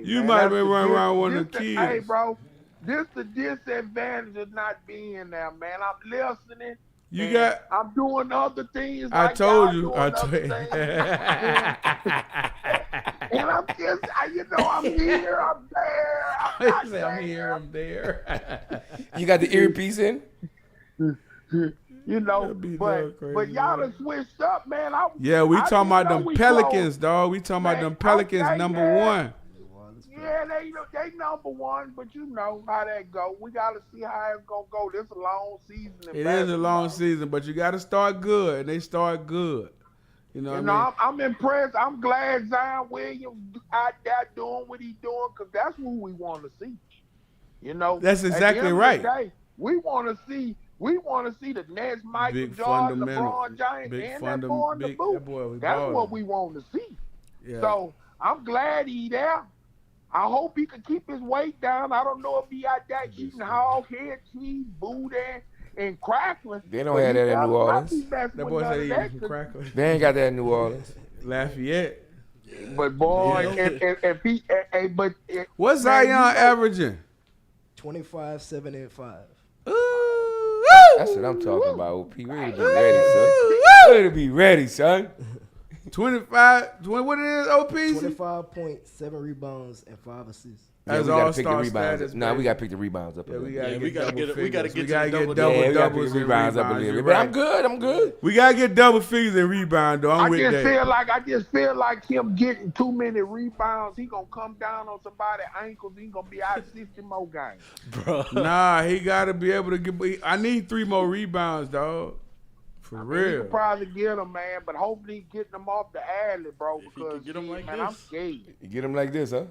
You Man, might have that's been the running around one dis- of the this kids. Hey, bro, this the disadvantage of not being there, man. I'm listening. You and got. I'm doing other things. I like told y'all you. doing I other told you. things. And I'm just, I'm here, I'm there. I'm not I'm here, I'm there. You got the earpiece in? But y'all done switched up, man. Yeah, we I talking didn't about know them we Pelicans, close. dog. We talking about Man, them Pelicans okay, number yeah. one. Yeah, they number one, but you know how that go. We gotta see how it's gonna go. This a long season. It is a long season, but you got to start good, and they start good. You know what I mean? I'm impressed. I'm glad Zion Williams out there doing what he's doing, because that's who we want to see. You know, That's at the exactly end of the right. day, we want to see the next Michael Big Jordan, fundamental. LeBron James, Big and that boy in the big- boot. that boy was That's balling. what we want to see. Yeah. So I'm glad he there. I hope he can keep his weight down. I don't know if he out there eating hog head, cheese, booty, and crackling. They don't have that in New Orleans. That boy said he eating some crackers. They ain't got that in New Orleans. Lafayette. But boy, if he, but What's man, Zion you know- averaging? 25, 7, and 5. That's what I'm talking about, OP. We ready to be ready, son. Ready to be ready, son. 25, what it is, OP? 25.7 rebounds and 5 assists. Yeah, As we gotta pick the all-star rebounds status, up. Nah, we baby. gotta pick the rebounds up. Yeah, we a gotta little get double figures. we gotta get We to gotta the get double double Yeah, we gotta pick doubles the and rebounds up a rebounds. little You're bit. But I'm right. good. I'm good. We gotta get double figures and rebound, though. I'm I with just that. feel like him getting too many rebounds. He gonna come down on somebody's ankles. He gonna be out 60 more games. Bro. Nah, he gotta be able to get. I need 3 more rebounds, dog. For He real. could probably get them, man, but hopefully he's getting them off the alley, bro. If he Because could get 'em like man, this. I'm scared. You get him like this, huh?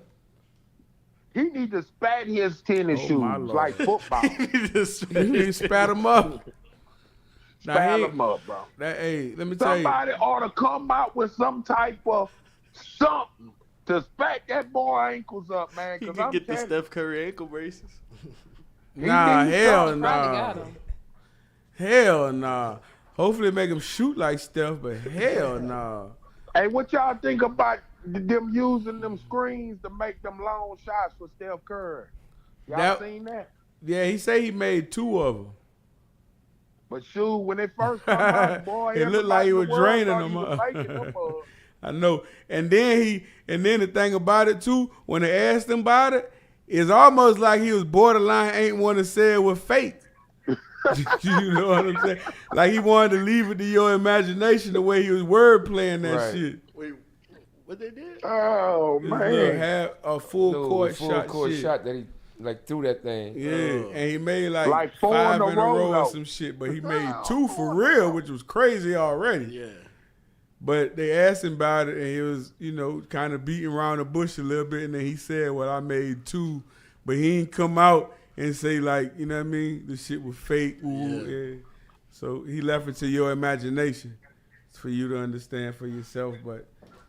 He need to spat his tennis Oh, shoes my Lord. like football. He spat him up. Spat him up, bro. Hey, let me tell you. Somebody ought to come out with some type of something to spat that boy ankles up, man. He Because can I'm get the telling Steph Curry ankle braces. Nah, needs hell something. nah. Probably got him. Hell nah. Hopefully make him shoot like Steph, but hell nah. Hey, what y'all think about them using them screens to make them long shots for Steph Curry? Y'all That- seen that? Yeah, he say he made 2 of them. But shoot, when it first come out, boy, It looked like he was everybody in the draining world them thought he up. was making them up. I know. And then the thing about it too, when they asked him about it, it's almost like he was borderline ain't want to say it was fake. You know what I'm saying? Like he wanted to leave it to your imagination the way he was word playing that Right. shit. Wait, what they did? Oh This little half a full Little court full shot. court shit. shot that he like threw that thing. Yeah, and he made like, Like 4 5 in a in a row row, or though. some shit, but he made 2 for real, which was crazy already. Yeah. But they asked him about it, and he was, kind of beating around the bush a little bit, and then he said, well, I made 2, but he ain't come out and say, like, you know what I mean, the shit was fake. Ooh, yeah. So he left it to your imagination for you to understand for yourself, but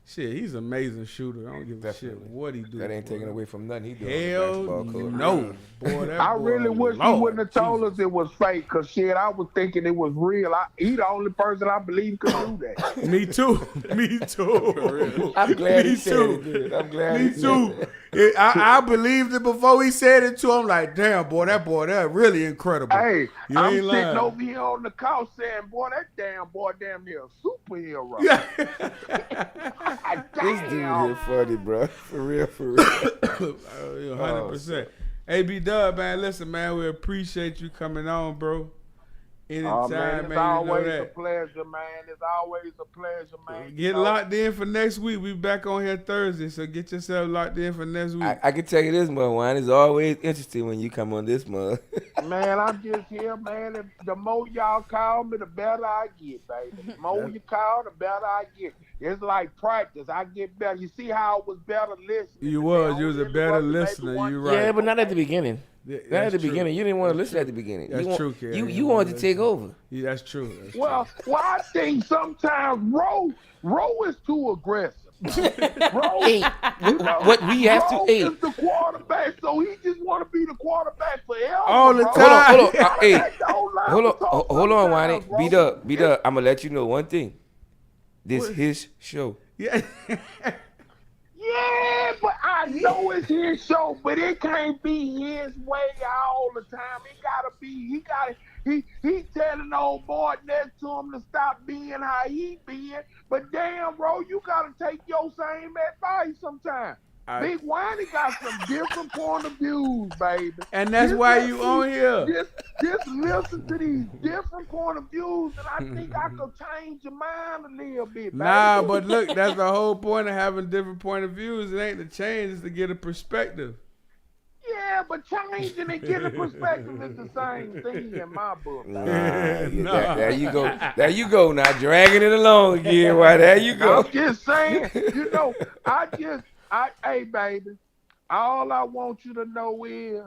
shit, he's an amazing shooter. I don't give a shit what he do. That ain't taken away from nothing he doing. Hell on the basketball court. no. Boy, that I boy, really wish Lord, he wouldn't have told us it was fake, because shit, I was thinking it was real. He the only person I believe could do that. Me too. Me too. I'm glad Me he said too. it, dude. I'm glad Me he said too. it. I believed it before he said it too. I'm like, damn, boy, that really incredible. Hey, You I'm ain't sitting lying. over here on the couch saying, boy, that damn boy damn near a superhero. This dude here funny, bro. For real, for real. 100%. AB Dub, man, listen, man, we appreciate you coming on, bro. Anytime, Man, man, it's you know always a that. pleasure, man. It's always a pleasure, man. Get locked in for next week. We back on here Thursday, so get yourself locked in for next week. I can tell you this, Juan. It's always interesting when you come on this month. Man, I'm just here, man. The more y'all call me, the better I get, baby. The more you call, the better I get. It's like practice. I get better. You see how I was better listening? You was a better listener. You right. Yeah, but not at the beginning. Yeah, Not at the true. beginning. You didn't want to That's listen at true. the beginning. That's true, Kerry. You wanted to take over. Yeah, that's true. Well, I think sometimes Roe is too aggressive. Roe, Hey, what we have to. Roe Hey, is the quarterback, so he just want to be the quarterback forever. All the bro. time. hold on. Hey, That's the whole line hold we on, talk hold on, Wani. sometimes, Beat up. I'm gonna let you know one thing. This his show. Yeah. Yeah, but I know it's his show, but it can't be his way all the time. It gotta be. He telling the old boy next to him to stop being how he being. But damn, bro, you gotta take your same advice sometimes. Big Whitey got some different point of views, baby. And that's why you on here. Just listen to these different point of views, and I think I could change your mind a little bit, baby. Nah, but look, that's the whole point of having different point of views. It ain't to change, it's to get a perspective. Yeah, but changing and getting perspective is the same thing in my book. There you go. There you go. Now dragging it along again. Why? There you go. I'm just saying, hey, baby, all I want you to know is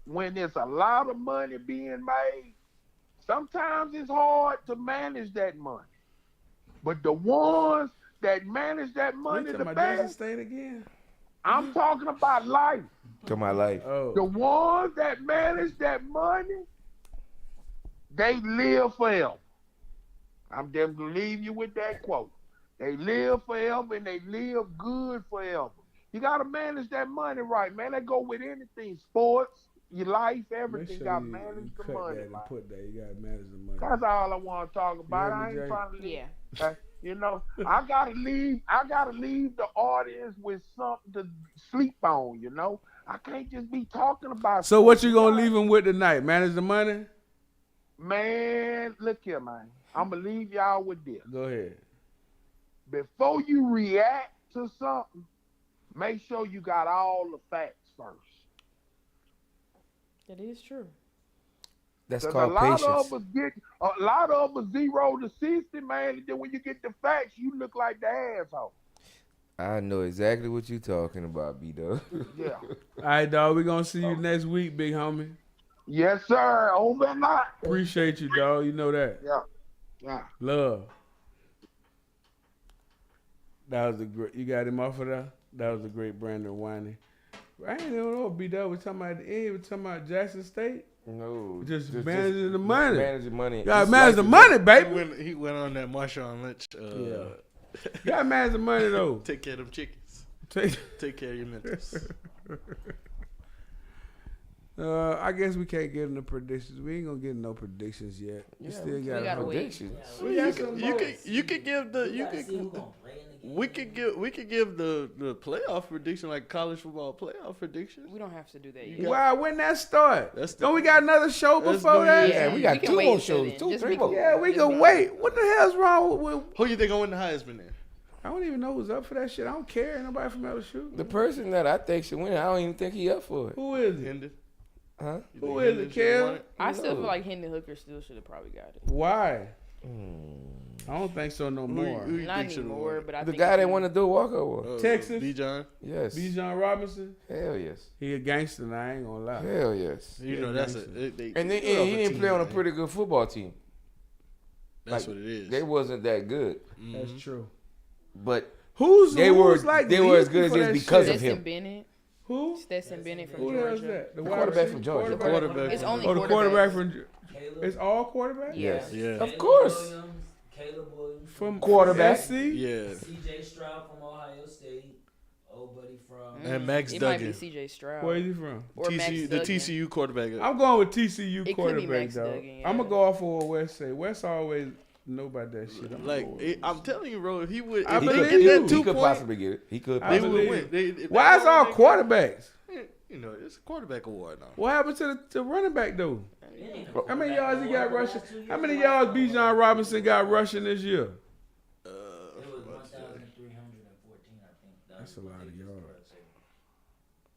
when there's a lot of money being made, sometimes it's hard to manage that money. But the ones that manage that money the best, State again? I'm talking about life. To my life. Oh. The ones that manage that money, they live forever. I'm just going to leave you with that quote. They live forever and they live good forever. You got to manage that money right, man. That go with anything. Sports, your life, everything. You got to manage the money. That and put that. You got to manage the money. That's all I want to talk about. I ain't trying to leave. I gotta leave the audience with something to sleep on, I can't just be talking about So what you gonna leave them with tonight? Manage the money? Man, look here, man. I'm gonna leave y'all with this. Go ahead. Before you react to something, make sure you got all the facts first. That is true. That's called patience. A lot of us 0 to 60, man. And then when you get the facts, you look like the asshole. I know exactly what you're talking about, B-Dog. Yeah. All right, dog. We're gonna see you next week, big homie. Yes, sir. Over and out. Appreciate you, dog. You know that. Yeah. Love. That was a great. You got him off of that. That was a great Brandon Winey. I ain't know B-Dog. We're talking about the end. We're talking about Jackson State. No, just managing the money. Managing money. You gotta manage the money, baby. He went on that Marshawn Lynch. You gotta manage the money though. Take care of them chickens. Take care of your mentors. I guess we can't get into predictions. We ain't gonna get no predictions yet. We still got predictions. You could give the we could give the playoff prediction, like college football playoff predictions. We don't have to do that yet. Why? When that start? Don't we got another show before that? Yeah, we got 2 more shows. 2, 3 more. Yeah, we can wait. What the hell's wrong with who you think gonna win the Heisman then? I don't even know who's up for that shit. I don't care. Ain't nobody from LSU. The person that I think should win, I don't even think he up for it. Who is it? Hendon. Huh? Who is it, Kev? I still feel like Hendon Hooker still should have probably got it. Why? I don't think so no more. Not anymore, but I the think guy that won the Dual Walker Award. Texas? B-John? Yes. B-John Robinson? Hell yes. He a gangster now, I ain't gonna lie. Hell yes. You know, that's it. And then he didn't play on a pretty good football team. That's what it is. They wasn't that good. That's true. But they were as good as this because of him. Stetson Bennett. Who? Stetson Bennett from Who Georgia. Is that? The quarterback from Georgia. It's only the quarterback from. It's all quarterback. Yes. Yeah. Of course. Caleb Williams From quarterback. SC? Yeah. CJ Stroud from Ohio State. Old buddy from. And Max It Duggan. might be CJ Stroud. Where is he from? Or Max The Duggan. TCU quarterback. I'm going with TCU It could be quarterback, Max though. Duggan, yeah. I'm gonna go off of what West say. West always know about that shit. I'm telling you, bro. If he would, I if believe they get you. that 2 He could point, possibly get it. He could I they possibly would believe win. Why is all quarterbacks? You know, it's a quarterback award now. What happened to the running back though? How many yards he got rushing? How many yards Bijan Robinson got rushing this year? It was 1,314, I think. That's a lot of yards.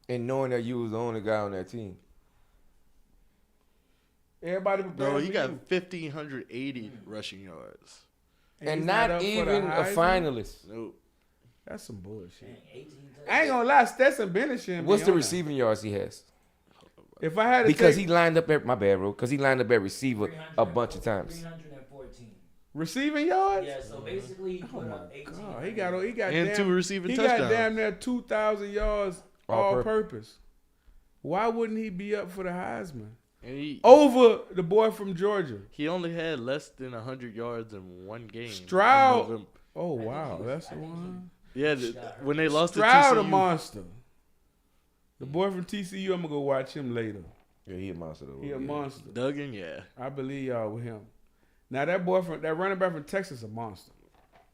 And knowing that you was the only guy on that team. Everybody No, prepared he for got you. 1,580 rushing yards. And not up for the even a Heisman? finalist. Nope. That's some bullshit. I ain't gonna lie, Stetson Bennett shouldn't What's be the on receiving yards he has? there. If I had to Because take he lined up at my bad, bro. Because he lined up at receiver a bunch of times. 314. receiving yards, Yeah, so basically, he put up 18. God, he got And damn, 2 receiving he touchdowns. got damn near 2,000 yards all purpose. Why wouldn't he be up for the Heisman? And he, Over the boy from Georgia. he only had less than 100 yards in one game. in Stroud. November. Oh, wow. That's the one. Yeah, when they lost Stroud to a TCU. monster. The boy from TCU, I'm going to go watch him later. Yeah, he a monster though. He a monster. Duggan, yeah. I believe y'all with him. Now, that running back from Texas a monster.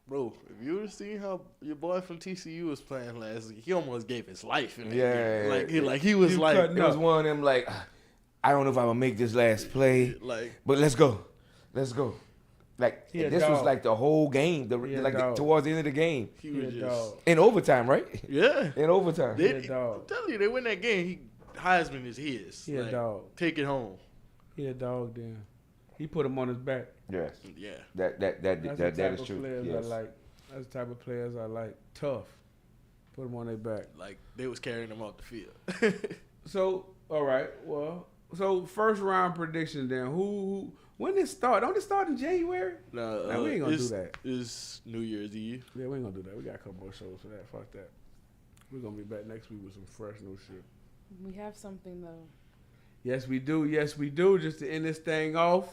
Bro, if you would have seen how your boy from TCU was playing last week, he almost gave his life in that game. Like he was like, it was one of them like, I don't know if I'm gonna make this last play, but let's go. Like He a this dog. was like the whole game, He a dog. towards the end of the game. he was He a just dog. In overtime, right? yeah. In overtime. He a dog. I'm telling you, they win that game. Heisman is his. He a dog. Take it home. He a dog then. He put him on his back. Yes. Yeah. That's the That type is of true. players Yes. I like. That's the type of players I like. Tough. Put them on their back. Like they was carrying him off the field. So, all right. Well, so first round prediction then. Who when it start? Don't it start in January? No, Nah, we ain't gonna do that. It's New Year's Eve. Yeah, we ain't gonna do that. We got a couple more shows for that. Fuck that. We're gonna be back next week with some fresh new shit. We have something though. Yes, we do. Yes, we do. Just to end this thing off,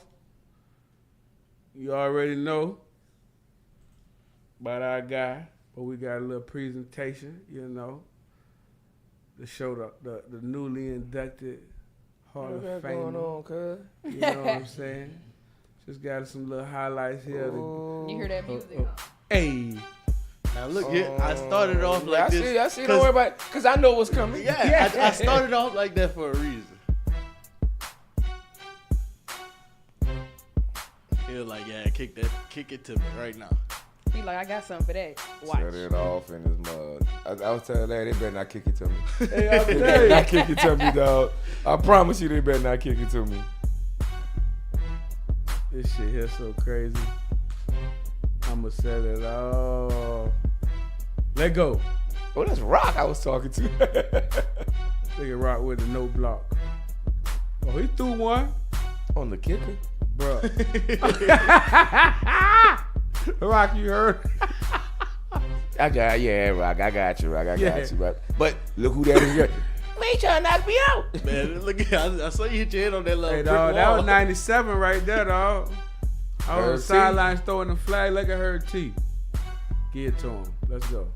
you already know about our guy, but we got a little presentation, you know, to show the newly inducted Hall of What's Fame. going on, cuz? You know what I'm saying? Just got some little highlights here. You hear that music? Hey. Now look, I started off like this. I see. Don't worry about it, because I know what's coming. Yeah, I started off like that for a reason. He was like, yeah, kick it to me right now. He like, I got something for that. Watch. Set it off in his mud. I was telling that they better not kick it to me. Hey, I'm They telling better you. not kick it to me, dog. I promise you, they better not kick it to me. This shit here so crazy. I'ma set it off. Let go. Oh, that's Rock I was talking to. Nigga Rock with the no block. Oh, he threw one. On the kicker? Bro. Rock, you heard? Rock. I got you, Rock. I Yeah. got you, Rock. But look who that is here. We ain't trying to knock me out. Man, look, I saw you hit your head on that little Hey, brick dog, that wall. was 97 right there, dog. I was on the Herb T. sidelines throwing the flag. Look at her T. Give it to him. Let's go.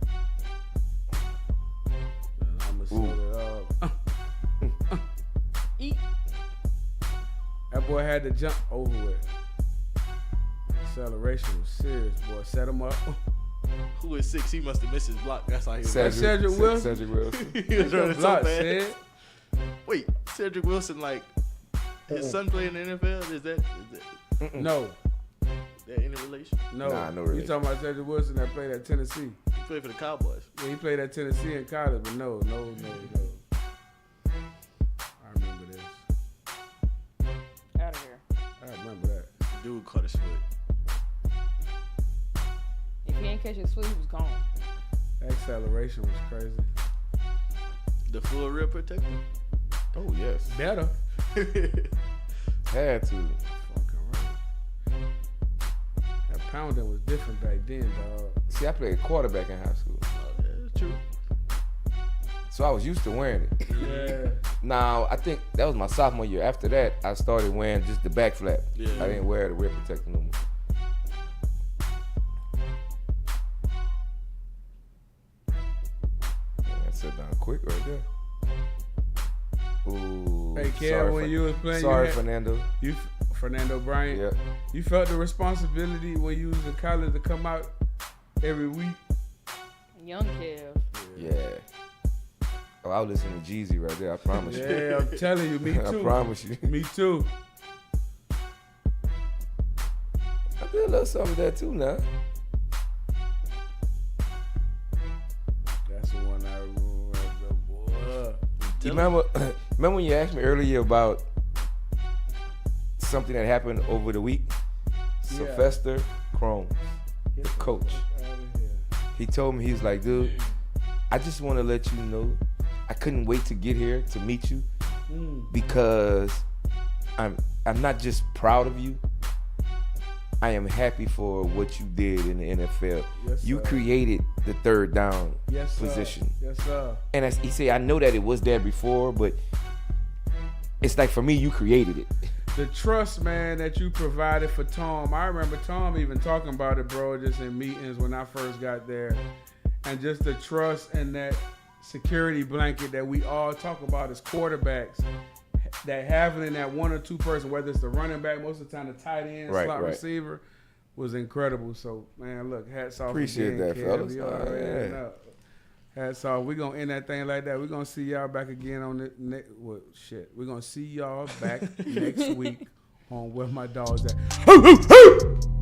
I'ma set it up. Eat. That boy had to jump over with. Acceleration was serious, boy. Set him up. Who is 6? He must have missed his block. That's how he was. Cedric Wilson. Cedric Wilson. He was running so Block, bad. Sid. Wait, Cedric Wilson, like his son playing in the NFL? Is that No. any relation? No. Nah, no You relation. talking about Cedric Wilson that played at Tennessee. He played for the Cowboys. Yeah, he played at Tennessee in college, but no. I remember this. Out of here. I remember that. Dude caught his foot. If he ain't catch his foot, he was gone. Acceleration was crazy. The full rear protector. Oh, yes. Better. Had to. Fucking right. That pounding was different back then, dog. See, I played quarterback in high school. Oh, yeah, true. So I was used to wearing it. Yeah. Now, I think that was my sophomore year. After that, I started wearing just the back flap. Yeah. I didn't wear the rear protector no more. I sat down quick right there. Ooh. Hey, Kev, when you was playing, sorry, you had, Fernando. Fernando Bryant. Yeah. You felt the responsibility when you was in college to come out every week. Young Kev. Yeah. Oh, I was listening to Jeezy right there. I promise you. Yeah, I'm telling you, me too. I promise you. Me too. I did a little something of that too now. That's the one I remember, boy. You remember when you asked me earlier about something that happened over the week? Yeah. Sylvester Crones. coach. He told me, he's like, dude, I just want to let you know I couldn't wait to get here to meet you because I'm not just proud of you. I am happy for what you did in the NFL. Yes, you sir. created the third down Yes, sir. position. Yes, sir. And as he said, I know that it was there before, but it's like for me, you created it. The trust, man, that you provided for Tom. I remember Tom even talking about it, bro, just in meetings when I first got there. And just the trust and that security blanket that we all talk about as quarterbacks, that having in that one or two person, whether it's the running back, most of the time the tight end, slot receiver, was incredible. So, man, look, hats off. Appreciate again, that, kid. fellas. We already know. Hats off. We're going to end that thing like that. We're going to see y'all back again on the next. Well, shit. We're going to see y'all back next week on Where My Dawgz At.